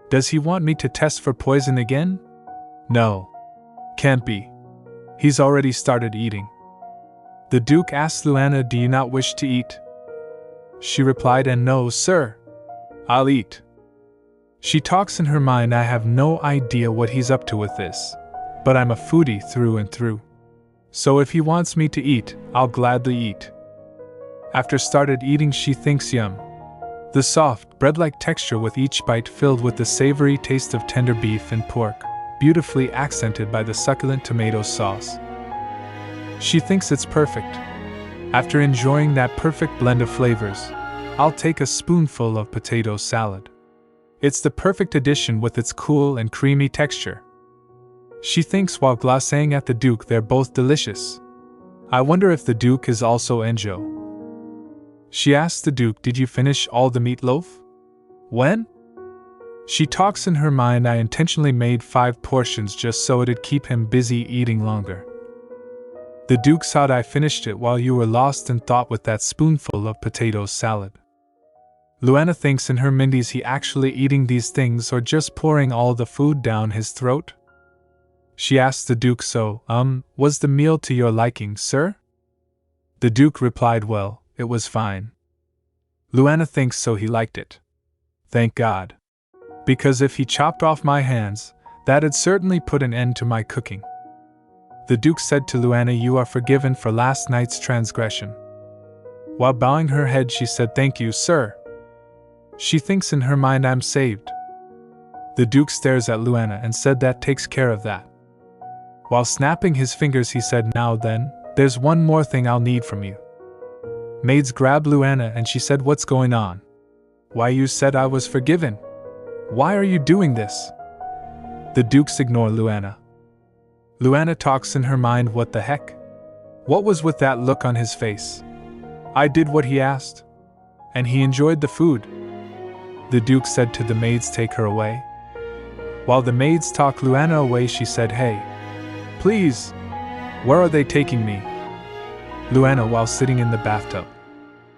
Does he want me to test for poison again? No. Can't be. He's already started eating. The Duke asked Luana, Do you not wish to eat? She replied, And no, sir. I'll eat. She talks in her mind, I have no idea what he's up to with this, but I'm a foodie through and through. So if he wants me to eat, I'll gladly eat. After started eating, she thinks, Yum. The soft, bread-like texture with each bite filled with the savory taste of tender beef and pork, beautifully accented by the succulent tomato sauce. She thinks it's perfect. After enjoying that perfect blend of flavors, I'll take a spoonful of potato salad. It's the perfect addition with its cool and creamy texture. She thinks while glacing at the Duke, they're both delicious. I wonder if the Duke is also Enjo. She asks the Duke, Did you finish all the meatloaf? When? She talks in her mind, I intentionally made 5 portions just so it'd keep him busy eating longer. The Duke thought I finished it while you were lost in thought with that spoonful of potato salad. Luana thinks in her mind, is he actually eating these things or just pouring all the food down his throat? She asks the Duke, So, was the meal to your liking, sir? The Duke replied, Well, it was fine. Luana thinks so he liked it. Thank God. Because if he chopped off my hands, that'd certainly put an end to my cooking. The Duke said to Luana, You are forgiven for last night's transgression. While bowing her head, she said, Thank you, sir. She thinks in her mind, I'm saved. The Duke stares at Luana and said, That takes care of that. While snapping his fingers, he said, Now then, there's one more thing I'll need from you. Maids grabbed Luana and she said, What's going on? Why, you said I was forgiven. Why are you doing this? The dukes ignore Luana. Luana talks in her mind, what the heck? What was with that look on his face? I did what he asked. And he enjoyed the food. The duke said to the maids, take her away. While the maids talk Luana away, she said, hey, please, where are they taking me? Luana, while sitting in the bathtub.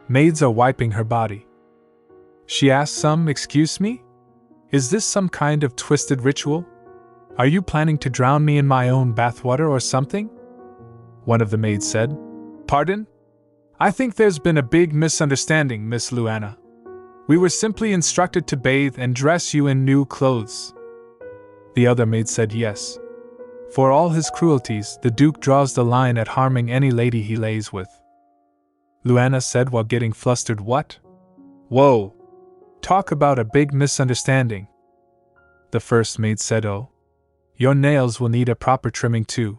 Maids are wiping her body. She asks excuse me? Is this some kind of twisted ritual? Are you planning to drown me in my own bathwater or something? One of the maids said, pardon? I think there's been a big misunderstanding, Miss Luana. We were simply instructed to bathe and dress you in new clothes. The other maid said yes. For all his cruelties, the Duke draws the line at harming any lady he lays with. Luana said while getting flustered, what? Whoa! Talk about a big misunderstanding. The first maid said, oh. Your nails will need a proper trimming too.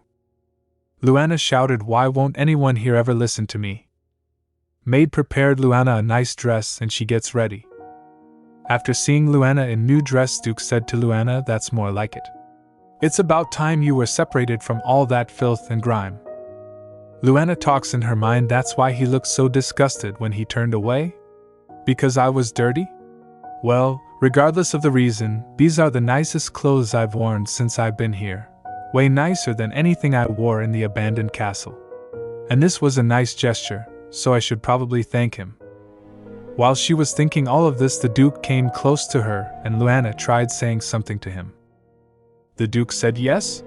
Luana shouted, why won't anyone here ever listen to me? Maid prepared Luana a nice dress and she gets ready. After seeing Luana in new dress, Duke said to Luana, that's more like it. It's about time you were separated from all that filth and grime. Luana talks in her mind, that's why he looked so disgusted when he turned away? Because I was dirty? Well, regardless of the reason, these are the nicest clothes I've worn since I've been here. Way nicer than anything I wore in the abandoned castle. And this was a nice gesture, so I should probably thank him. While she was thinking all of this, the Duke came close to her and Luana tried saying something to him. The Duke said yes?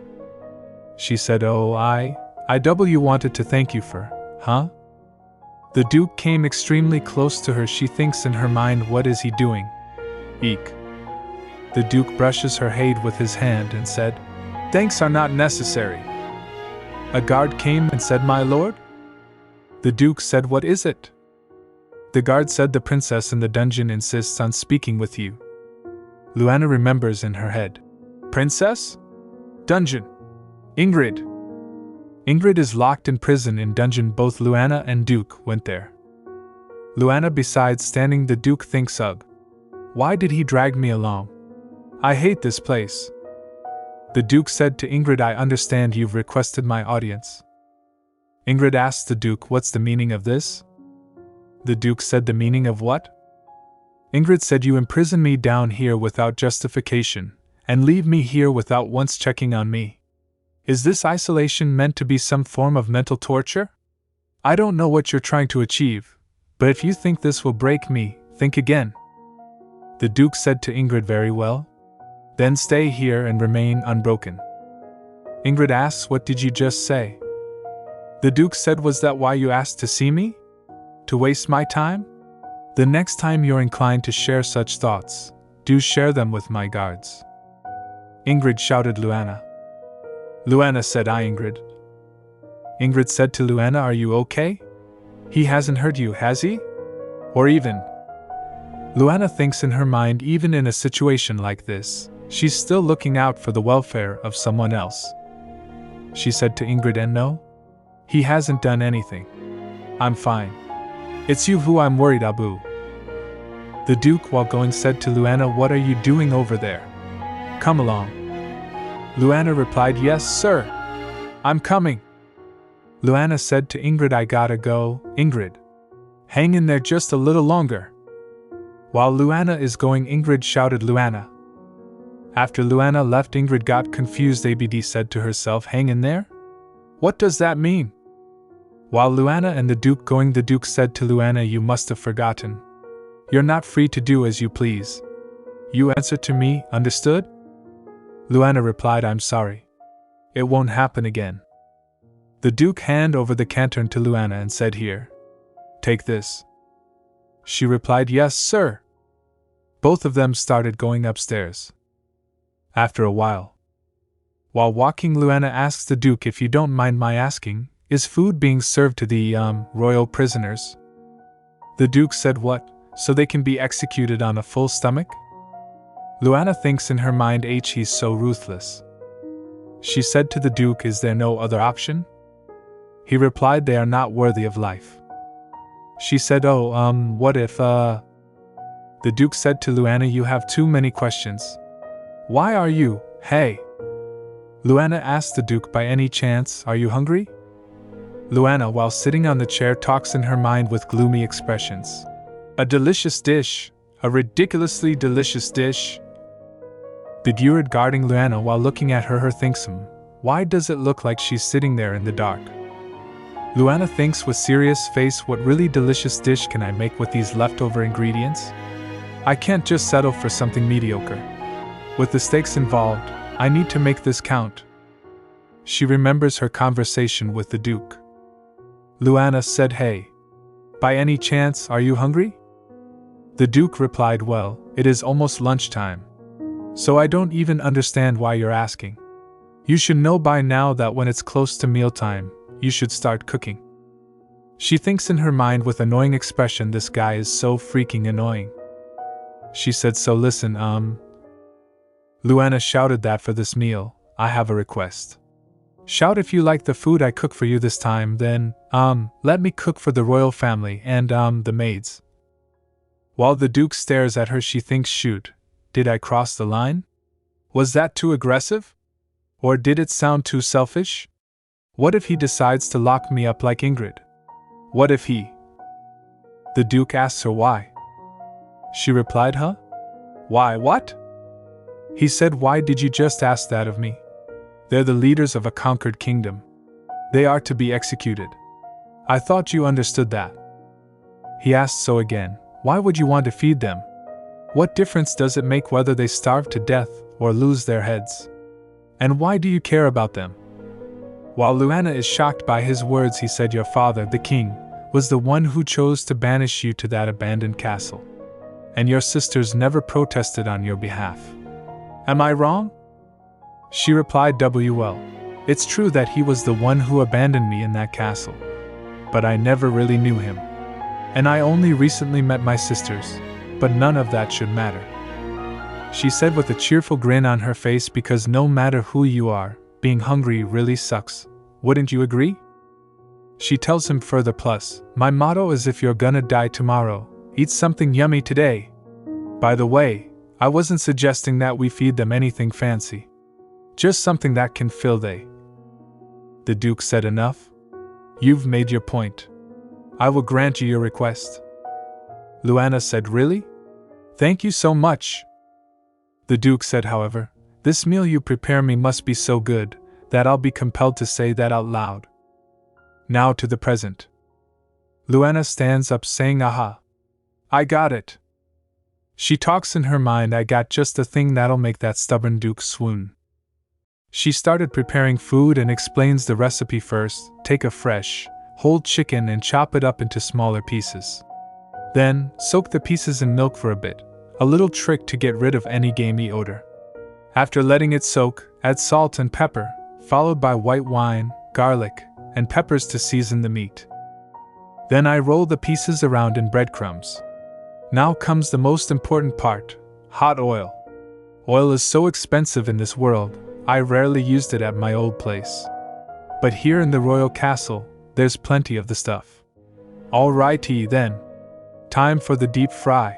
She said, oh, I wanted to thank you for, huh? The Duke came extremely close to her. She thinks in her mind, what is he doing? Eek. The Duke brushes her head with his hand and said, thanks are not necessary. A guard came and said, my lord? The Duke said, what is it? The guard said, the princess in the dungeon insists on speaking with you. Luana remembers in her head. Princess? Dungeon. Ingrid. Ingrid is locked in prison in dungeon. Both Luana and Duke went there. Luana, besides standing, the Duke thinks, ugh. Why did he drag me along? I hate this place. The Duke said to Ingrid, I understand you've requested my audience. Ingrid asked the Duke, what's the meaning of this? The Duke said, the meaning of what? Ingrid said, you imprison me down here without justification, and leave me here without once checking on me. Is this isolation meant to be some form of mental torture? I don't know what you're trying to achieve, but if you think this will break me, think again. The Duke said to Ingrid, very well. Then stay here and remain unbroken. Ingrid asks, what did you just say? The Duke said, was that why you asked to see me? To waste my time? The next time you're inclined to share such thoughts, do share them with my guards. Ingrid shouted, Luana. Luana said, I, Ingrid. Ingrid said to Luana, are you okay? He hasn't hurt you, has he? Or even? Luana thinks in her mind, even in a situation like this, she's still looking out for the welfare of someone else. She said to Ingrid, and no? He hasn't done anything. I'm fine. It's you who I'm worried, Abu. The Duke, while going, said to Luana, what are you doing over there? Come along. Luana replied, yes, sir. I'm coming. Luana said to Ingrid, I gotta go. Ingrid, hang in there just a little longer. While Luana is going, Ingrid shouted, Luana. After Luana left, Ingrid got confused. ABD said to herself, hang in there? What does that mean? While Luana and the Duke going, the Duke said to Luana, you must have forgotten. You're not free to do as you please. You answer to me, understood? Luana replied, I'm sorry. It won't happen again. The Duke handed over the cantern to Luana and said, here. Take this. She replied, yes, sir. Both of them started going upstairs. After a while walking, Luana asks the Duke, if you don't mind my asking, is food being served to the, royal prisoners? The Duke said, what, so they can be executed on a full stomach? Luana thinks in her mind, he's so ruthless. She said to the Duke, is there no other option? He replied, they are not worthy of life. She said, what if, The Duke said to Luana, "You have too many questions." "Why are you, hey?" Luana asked the Duke, "By any chance, are you hungry?" Luana, while sitting on the chair, talks in her mind with gloomy expressions. "A delicious dish, a ridiculously delicious dish." The Duke regarding Luana while looking at her thinks, why does it look like she's sitting there in the dark? Luana thinks with serious face, what really delicious dish can I make with these leftover ingredients? I can't just settle for something mediocre. With the stakes involved, I need to make this count. She remembers her conversation with the Duke. Luana said, "Hey, by any chance, are you hungry?" The Duke replied, "Well, it is almost lunchtime. So I don't even understand why you're asking. You should know by now that when it's close to mealtime, you should start cooking." She thinks in her mind with annoying expression, this guy is so freaking annoying. She said, "So listen, Luana shouted that for this meal, I have a request. Shout if you like the food I cook for you this time, then, let me cook for the royal family and, the maids." While the Duke stares at her, she thinks, shoot, did I cross the line? Was that too aggressive? Or did it sound too selfish? What if he decides to lock me up like Ingrid? What if he... The Duke asks her why. She replied, "Huh? Why, what?" He said, "Why did you just ask that of me? They're the leaders of a conquered kingdom. They are to be executed. I thought you understood that." He asked so again, "Why would you want to feed them? What difference does it make whether they starve to death or lose their heads? And why do you care about them?" While Luana is shocked by his words, he said, "Your father, the king, was the one who chose to banish you to that abandoned castle. And your sisters never protested on your behalf. Am I wrong?" She replied, "Well, it's true that he was the one who abandoned me in that castle. But I never really knew him. And I only recently met my sisters, but none of that should matter." She said with a cheerful grin on her face, "Because no matter who you are, being hungry really sucks. Wouldn't you agree?" She tells him further, "Plus, my motto is if you're gonna die tomorrow, eat something yummy today. By the way, I wasn't suggesting that we feed them anything fancy. Just something that can fill they." The Duke said, "Enough. You've made your point. I will grant you your request." Luana said, "Really? Thank you so much." The Duke said, "However, this meal you prepare me must be so good that I'll be compelled to say that out loud." Now to the present. Luana stands up saying, "Aha! I got it." She talks in her mind, "I got just the thing that'll make that stubborn Duke swoon." She started preparing food and explains the recipe first. Take a fresh, whole chicken and chop it up into smaller pieces. Then, soak the pieces in milk for a bit, a little trick to get rid of any gamey odor. After letting it soak, add salt and pepper, followed by white wine, garlic, and peppers to season the meat. Then I roll the pieces around in breadcrumbs. Now comes the most important part, hot oil. Oil is so expensive in this world, I rarely used it at my old place. But here in the royal castle, there's plenty of the stuff. Alrighty then. Time for the deep fry.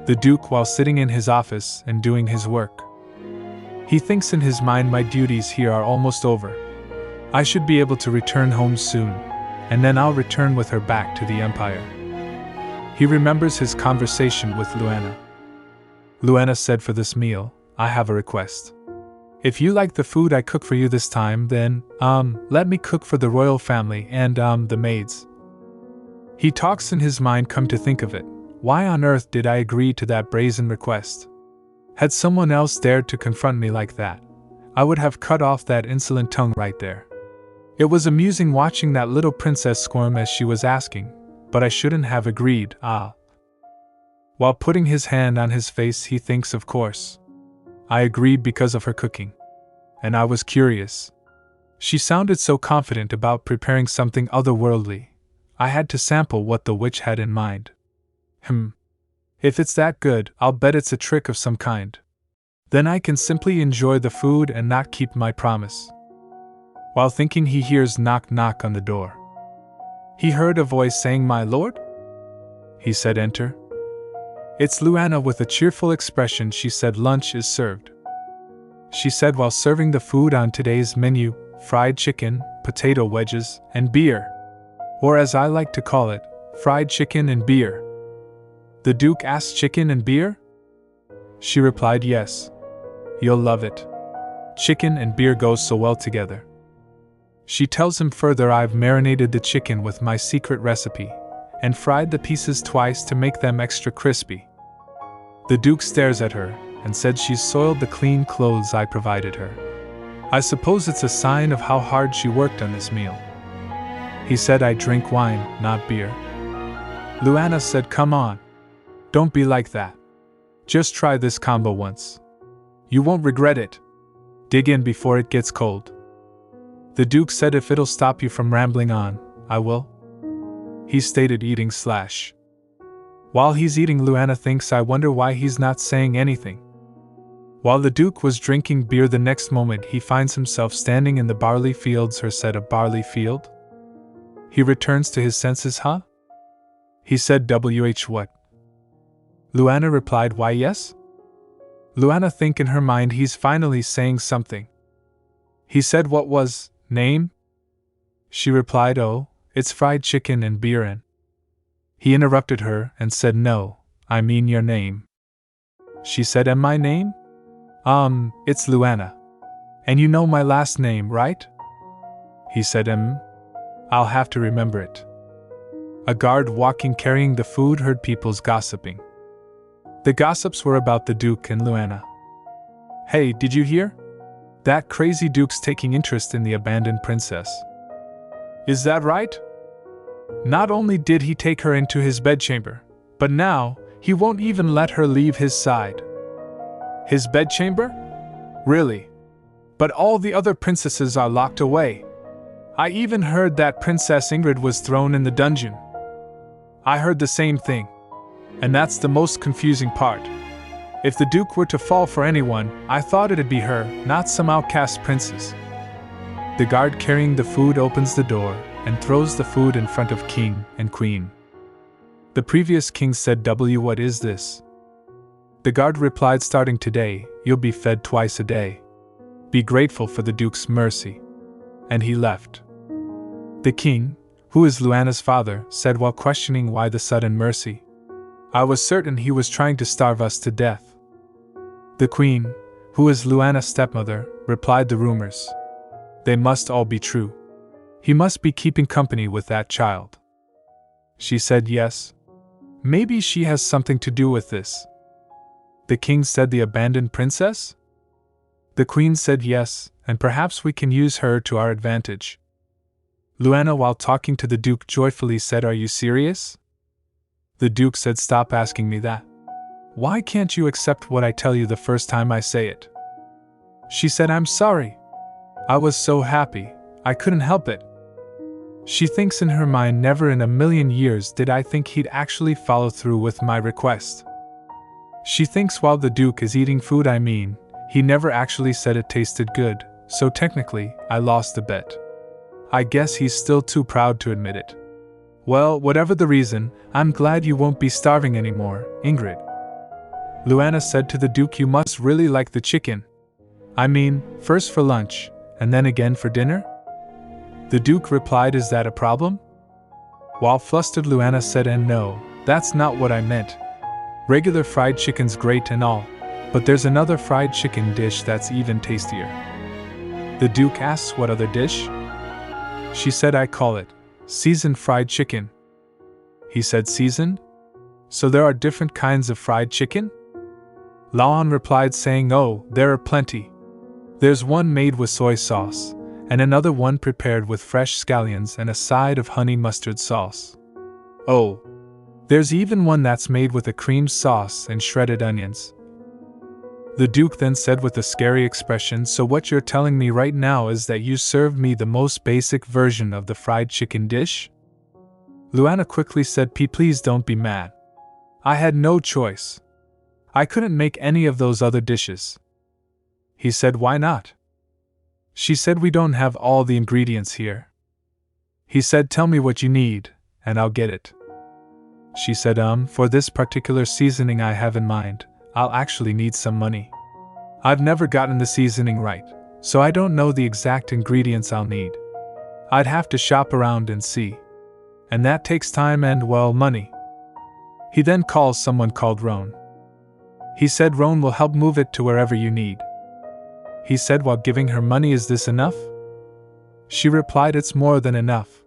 The Duke, while sitting in his office and doing his work. He thinks in his mind, my duties here are almost over. I should be able to return home soon, and then I'll return with her back to the Empire. He remembers his conversation with Luana. Luana said, "For this meal, I have a request. If you like the food I cook for you this time, then, let me cook for the royal family and, the maids." He talks in his mind, come to think of it, why on earth did I agree to that brazen request? Had someone else dared to confront me like that, I would have cut off that insolent tongue right there. It was amusing watching that little princess squirm as she was asking, but I shouldn't have agreed, While putting his hand on his face, he thinks, of course. I agreed because of her cooking. And I was curious. She sounded so confident about preparing something otherworldly. I had to sample what the witch had in mind. If it's that good, I'll bet it's a trick of some kind. Then I can simply enjoy the food and not keep my promise. While thinking, he hears knock knock on the door. He heard a voice saying, "My lord?" He said, "Enter." It's Luana. With a cheerful expression, she said, lunch is served. She said while serving the food on today's menu, fried chicken, potato wedges, and beer. Or as I like to call it, fried chicken and beer. The Duke asked, chicken and beer? She replied, yes. You'll love it. Chicken and beer goes so well together. She tells him further, I've marinated the chicken with my secret recipe, and fried the pieces twice to make them extra crispy. The Duke stares at her, and said she's soiled the clean clothes I provided her. I suppose it's a sign of how hard she worked on this meal. He said, I drink wine, not beer. Luana said, come on. Don't be like that. Just try this combo once. You won't regret it. Dig in before it gets cold. The Duke said, if it'll stop you from rambling on, I will. He stated, eating / While he's eating, Luana thinks, I wonder why he's not saying anything. While the Duke was drinking beer, the next moment he finds himself standing in the barley fields. Her said, a barley field? He returns to his senses, huh? He said, what? Luana replied, why yes? Luana think in her mind he's finally saying something. He said, what was, name? She replied, oh, it's fried chicken and beer and. He interrupted her and said, no, I mean your name. She said, and my name? It's Luana. And you know my last name, right? He said, I'll have to remember it. A guard walking carrying the food heard people's gossiping. The gossips were about the Duke and Luana. Hey, did you hear? That crazy Duke's taking interest in the abandoned princess. Is that right? Not only did he take her into his bedchamber, but now he won't even let her leave his side. His bedchamber? Really? But all the other princesses are locked away. I even heard that Princess Ingrid was thrown in the dungeon. I heard the same thing. And that's the most confusing part. If the Duke were to fall for anyone, I thought it'd be her, not some outcast princess. The guard carrying the food opens the door and throws the food in front of King and Queen. The previous king said, what is this? The guard replied, starting today, you'll be fed twice a day. Be grateful for the Duke's mercy. And he left. The king, who is Luana's father, said while questioning why the sudden mercy. I was certain he was trying to starve us to death. The queen, who is Luana's stepmother, replied, the rumors. They must all be true. He must be keeping company with that child. She said, yes. Maybe she has something to do with this. The king said, the abandoned princess? The queen said, yes, and perhaps we can use her to our advantage. Luana, while talking to the Duke, joyfully said, are you serious? The Duke said, stop asking me that. Why can't you accept what I tell you the first time I say it? She said, I'm sorry. I was so happy, I couldn't help it. She thinks in her mind, never in a million years did I think he'd actually follow through with my request. She thinks while the Duke is eating food, he never actually said it tasted good, so technically, I lost the bet. I guess he's still too proud to admit it. Well, whatever the reason, I'm glad you won't be starving anymore, Ingrid. Luana said to the Duke, you must really like the chicken. First for lunch, and then again for dinner? The Duke replied, is that a problem? While flustered, Luana said, and no, that's not what I meant. Regular fried chicken's great and all, but there's another fried chicken dish that's even tastier. The Duke asks, what other dish? She said, I call it seasoned fried chicken. He said, seasoned? So there are different kinds of fried chicken? Luana replied, saying, oh, there are plenty. There's one made with soy sauce, and another one prepared with fresh scallions and a side of honey mustard sauce. Oh, there's even one that's made with a cream sauce and shredded onions. The Duke then said with a scary expression, so what you're telling me right now is that you served me the most basic version of the fried chicken dish? Luana quickly said, please don't be mad. I had no choice. I couldn't make any of those other dishes. He said, why not? She said, we don't have all the ingredients here. He said, tell me what you need, and I'll get it. She said, for this particular seasoning I have in mind, I'll actually need some money. I've never gotten the seasoning right, so I don't know the exact ingredients I'll need. I'd have to shop around and see. And that takes time and, well, money. He then calls someone called Roan. He said Roan will help move it to wherever you need. He said while giving her money, is this enough? She replied, it's more than enough.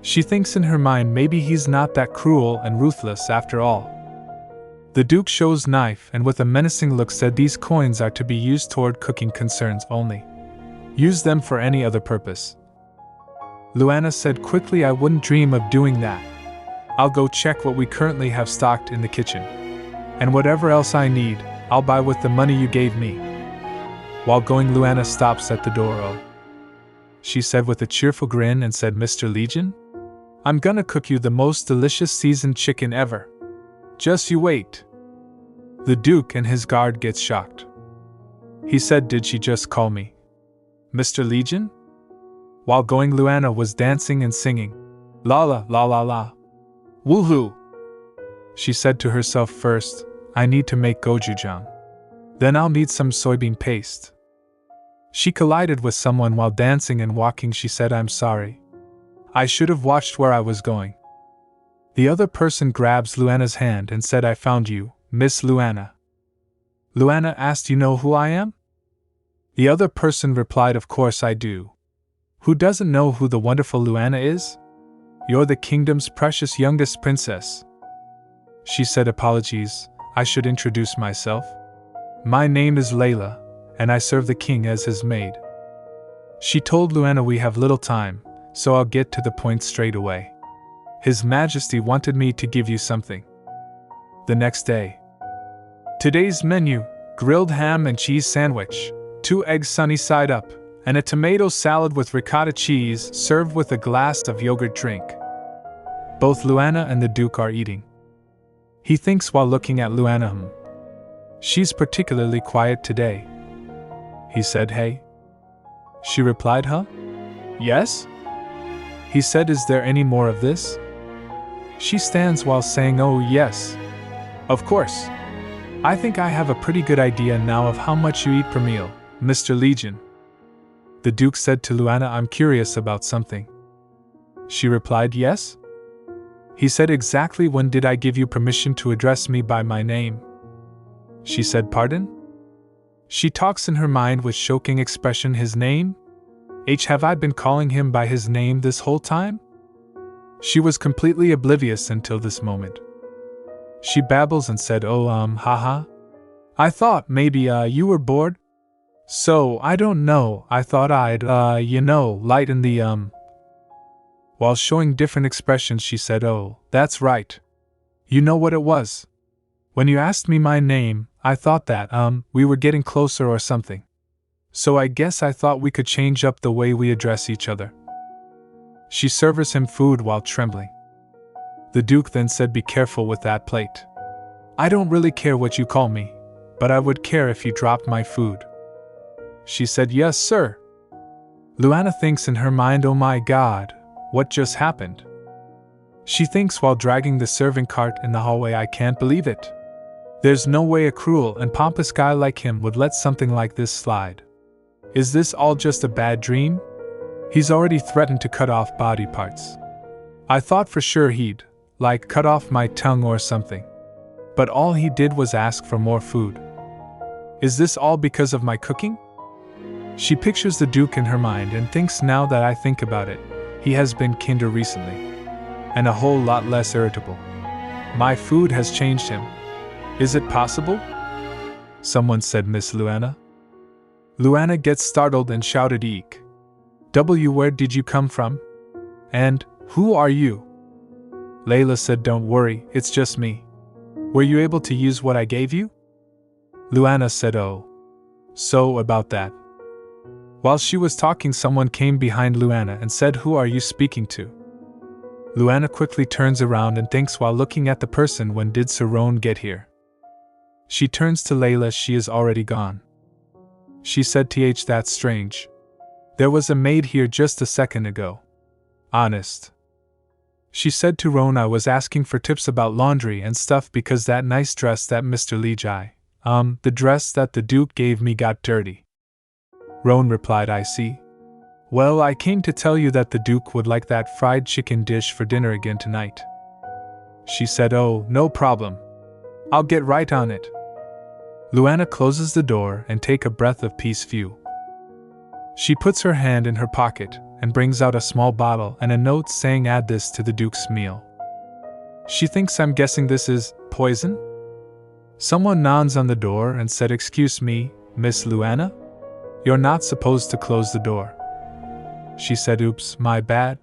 She thinks in her mind maybe he's not that cruel and ruthless after all. The Duke shows knife and with a menacing look said these coins are to be used toward cooking concerns only. Use them for any other purpose. Luana said quickly, I wouldn't dream of doing that. I'll go check what we currently have stocked in the kitchen. And whatever else I need, I'll buy with the money you gave me. While going, Luana stops at the door. Oh, she said with a cheerful grin and said, Mr. Legion? I'm gonna cook you the most delicious seasoned chicken ever. Just you wait. The Duke and his guard gets shocked. He said, did she just call me Mr. Legion? While going, Luana was dancing and singing, la la la la la. Woohoo! She said to herself, first, I need to make gochujang. Then I'll need some soybean paste. She collided with someone while dancing and walking. She said, I'm sorry. I should have watched where I was going. The other person grabs Luana's hand and said, I found you, Miss Luana. Luana asked, you know who I am? The other person replied, of course I do. Who doesn't know who the wonderful Luana is? You're the kingdom's precious youngest princess. She said, apologies, I should introduce myself. My name is Layla, and I serve the king as his maid. She told Luana, we have little time, so I'll get to the point straight away. His Majesty wanted me to give you something. The next day. Today's menu, grilled ham and cheese sandwich, 2 eggs sunny side up, and a tomato salad with ricotta cheese served with a glass of yogurt drink. Both Luana and the Duke are eating. He thinks while looking at Luana, she's particularly quiet today. He said, hey. She replied, huh? Yes? He said, is there any more of this? She stands while saying, oh yes. Of course. I think I have a pretty good idea now of how much you eat per meal, Mr. Legion. The Duke said to Luana, I'm curious about something. She replied, yes? He said, exactly when did I give you permission to address me by my name? She said, pardon? She talks in her mind with choking expression, his name? Have I been calling him by his name this whole time? She was completely oblivious until this moment. She babbles and said, oh, haha. I thought maybe, you were bored? So, I don't know, I thought I'd, lighten the, While showing different expressions, she said, oh, that's right. You know what it was? When you asked me my name, I thought that, we were getting closer or something. So I guess I thought we could change up the way we address each other. She serves him food while trembling. The Duke then said, be careful with that plate. I don't really care what you call me, but I would care if you dropped my food. She said, yes, sir. Luana thinks in her mind, oh my God, what just happened? She thinks while dragging the serving cart in the hallway, I can't believe it. There's no way a cruel and pompous guy like him would let something like this slide. Is this all just a bad dream? He's already threatened to cut off body parts. I thought for sure he'd, cut off my tongue or something. But all he did was ask for more food. Is this all because of my cooking? She pictures the Duke in her mind and thinks, now that I think about it, he has been kinder recently. And a whole lot less irritable. My food has changed him. Is it possible? Someone said, Miss Luana. Luana gets startled and shouted, eek. Where did you come from? And, who are you? Layla said, don't worry, it's just me. Were you able to use what I gave you? Luana said, oh. So about that. While she was talking, someone came behind Luana and said, who are you speaking to? Luana quickly turns around and thinks while looking at the person, when did Sir Roan get here? She turns to Layla, she is already gone. She said, that's strange. There was a maid here just a second ago. Honest. She She said to Roan I was asking for tips about laundry and stuff because that nice dress that Mr. the dress that the Duke gave me got dirty. Roan replied, I see. Well, I came to tell you that the Duke would like that fried chicken dish for dinner again tonight. She said, oh, no problem. I'll get right on it. Luana closes the door and take a breath of peace. Phew. She puts her hand in her pocket and brings out a small bottle and a note saying add this to the Duke's meal. She thinks I'm guessing this is poison? Someone knocks on the door and said, excuse me, Miss Luana? You're not supposed to close the door. She said, oops, my bad.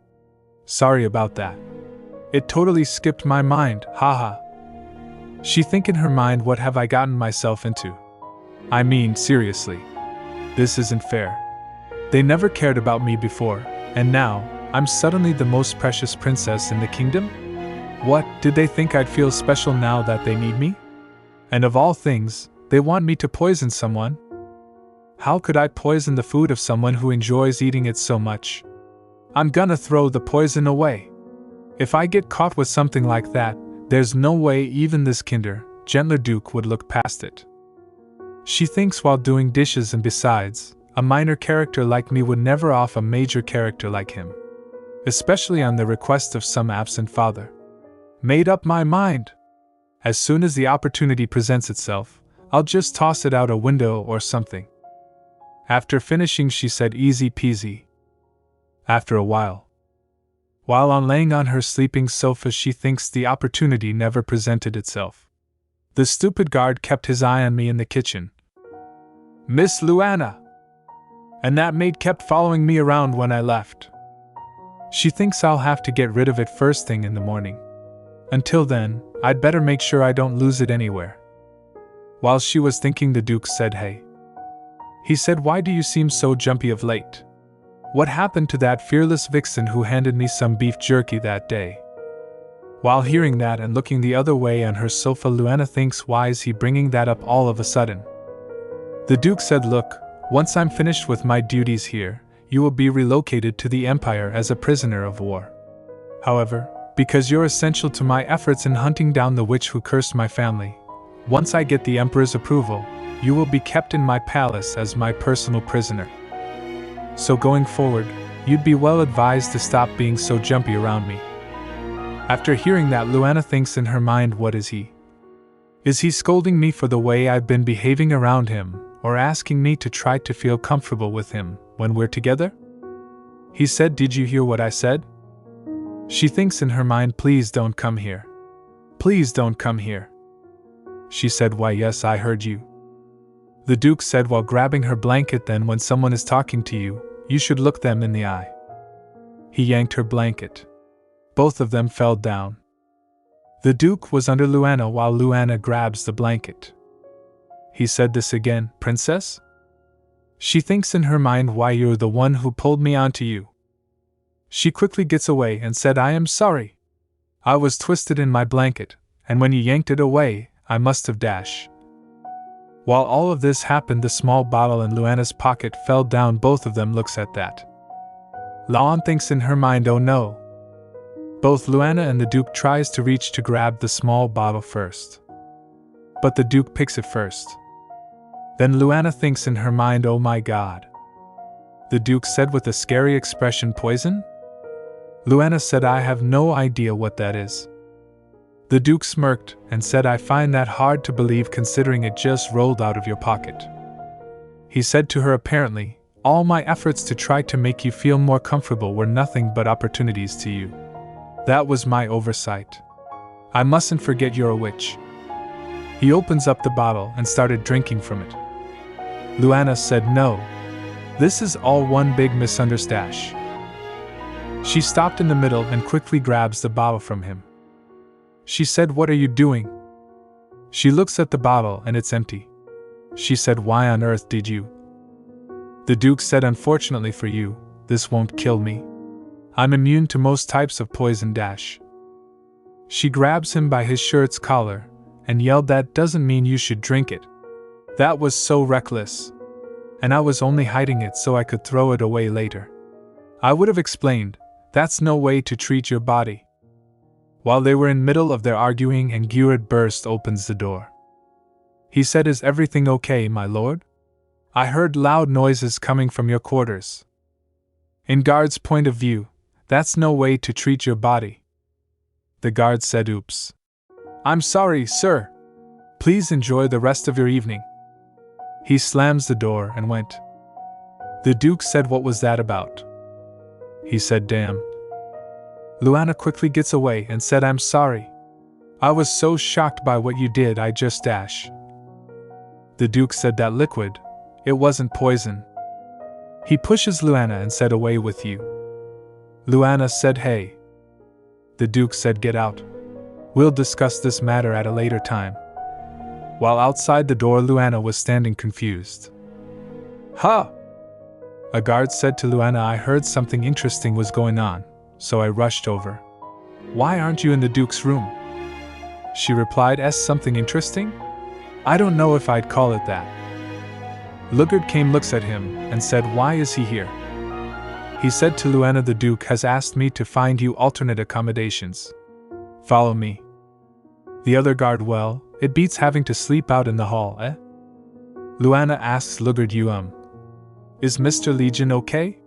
Sorry about that. It totally skipped my mind, haha. She think in her mind, what have I gotten myself into? I mean, seriously. This isn't fair. They never cared about me before, and now, I'm suddenly the most precious princess in the kingdom? What, did they think I'd feel special now that they need me? And of all things, they want me to poison someone? How could I poison the food of someone who enjoys eating it so much? I'm gonna throw the poison away. If I get caught with something like that, there's no way even this gentler Duke would look past it. She thinks while doing dishes, and besides, a minor character like me would never off a major character like him. Especially on the request of some absent father. Made up my mind. As soon as the opportunity presents itself, I'll just toss it out a window or something. After finishing, she said, easy peasy. After a while, while laying on her sleeping sofa, she thinks the opportunity never presented itself. The stupid guard kept his eye on me in the kitchen. Miss Luana! And that maid kept following me around when I left. She thinks I'll have to get rid of it first thing in the morning. Until then, I'd better make sure I don't lose it anywhere. While she was thinking, the Duke said, hey. He said, why do you seem so jumpy of late? What happened to that fearless vixen who handed me some beef jerky that day? While hearing that and looking the other way on her sofa, Luana thinks, why is he bringing that up all of a sudden? The Duke said, look, once I'm finished with my duties here, you will be relocated to the Empire as a prisoner of war. However, because you're essential to my efforts in hunting down the witch who cursed my family, once I get the Emperor's approval, you will be kept in my palace as my personal prisoner. So going forward, you'd be well advised to stop being so jumpy around me. After hearing that, Luana thinks in her mind, what is he? Is he scolding me for the way I've been behaving around him, or asking me to try to feel comfortable with him when we're together? He said, did you hear what I said? She thinks in her mind, please don't come here. Please don't come here. She said, why yes, I heard you. The Duke said while grabbing her blanket, then when someone is talking to you, you should look them in the eye. He yanked her blanket. Both of them fell down. The Duke was under Luana while Luana grabs the blanket. He said this again, princess? She thinks in her mind, why you're the one who pulled me onto you. She quickly gets away and said, I am sorry. I was twisted in my blanket, and when you yanked it away, I must have dashed. While all of this happened, the small bottle in Luana's pocket fell down. Both of them looks at that. Luana thinks in her mind, oh no. Both Luana and the Duke tries to reach to grab the small bottle first. But the Duke picks it first. Then Luana thinks in her mind, oh my god. The Duke said with a scary expression, poison? Luana said, I have no idea what that is. The Duke smirked and said, I find that hard to believe considering it just rolled out of your pocket. He said to her, apparently, all my efforts to try to make you feel more comfortable were nothing but opportunities to you. That was my oversight. I mustn't forget you're a witch. He opens up the bottle and started drinking from it. Luana said, no. This is all one big misunderstanding. She stopped in the middle and quickly grabs the bottle from him. She said, what are you doing? She looks at the bottle and it's empty. She said, why on earth did you? The Duke said, unfortunately for you, this won't kill me. I'm immune to most types of poison. She grabs him by his shirt's collar and yelled, that doesn't mean you should drink it. That was so reckless. And I was only hiding it so I could throw it away later. I would have explained, that's no way to treat your body. While they were in middle of their arguing and Gyurid burst opens the door. He said, "Is everything okay, my lord? I heard loud noises coming from your quarters. In guard's point of view, that's no way to treat your body." The guard said, "Oops. I'm sorry, sir. Please enjoy the rest of your evening." He slams the door and went. The Duke said, "What was that about?" He said, "Damn." Luana quickly gets away and said, "I'm sorry. I was so shocked by what you did, I just dash." The Duke said, "That liquid, it wasn't poison." He pushes Luana and said, "Away with you." Luana said, "Hey." The Duke said, "Get out. We'll discuss this matter at a later time." While outside the door, Luana was standing confused. "Ha!" A guard said to Luana, "I heard something interesting was going on, so I rushed over." "Why aren't you in the Duke's room?" She replied, "Something interesting? I don't know if I'd call it that." Lugard came, looks at him, and said, "Why is he here?" He said to Luana, "The Duke has asked me to find you alternate accommodations. Follow me." The other guard, "Well, it beats having to sleep out in the hall, eh?" Luana asks Lugard, "Is Mr. Legion okay?"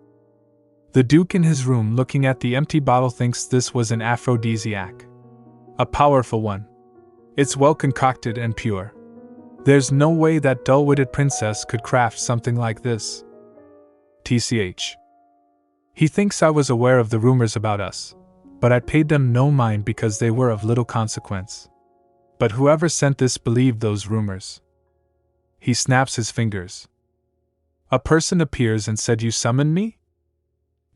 The Duke in his room, looking at the empty bottle, thinks this was an aphrodisiac. A powerful one. It's well concocted and pure. There's no way that dull-witted princess could craft something like this. TCH. He thinks I was aware of the rumors about us, but I paid them no mind because they were of little consequence. But whoever sent this believed those rumors. He snaps his fingers. A person appears and said, "You summoned me?"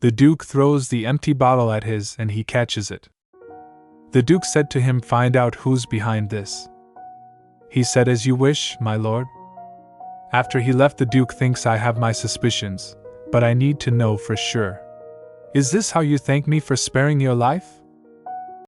The Duke throws the empty bottle at his and he catches it. The Duke said to him, "Find out who's behind this." He said, "As you wish, my lord." After he left, the Duke thinks I have my suspicions, but I need to know for sure. "Is this how you thank me for sparing your life?"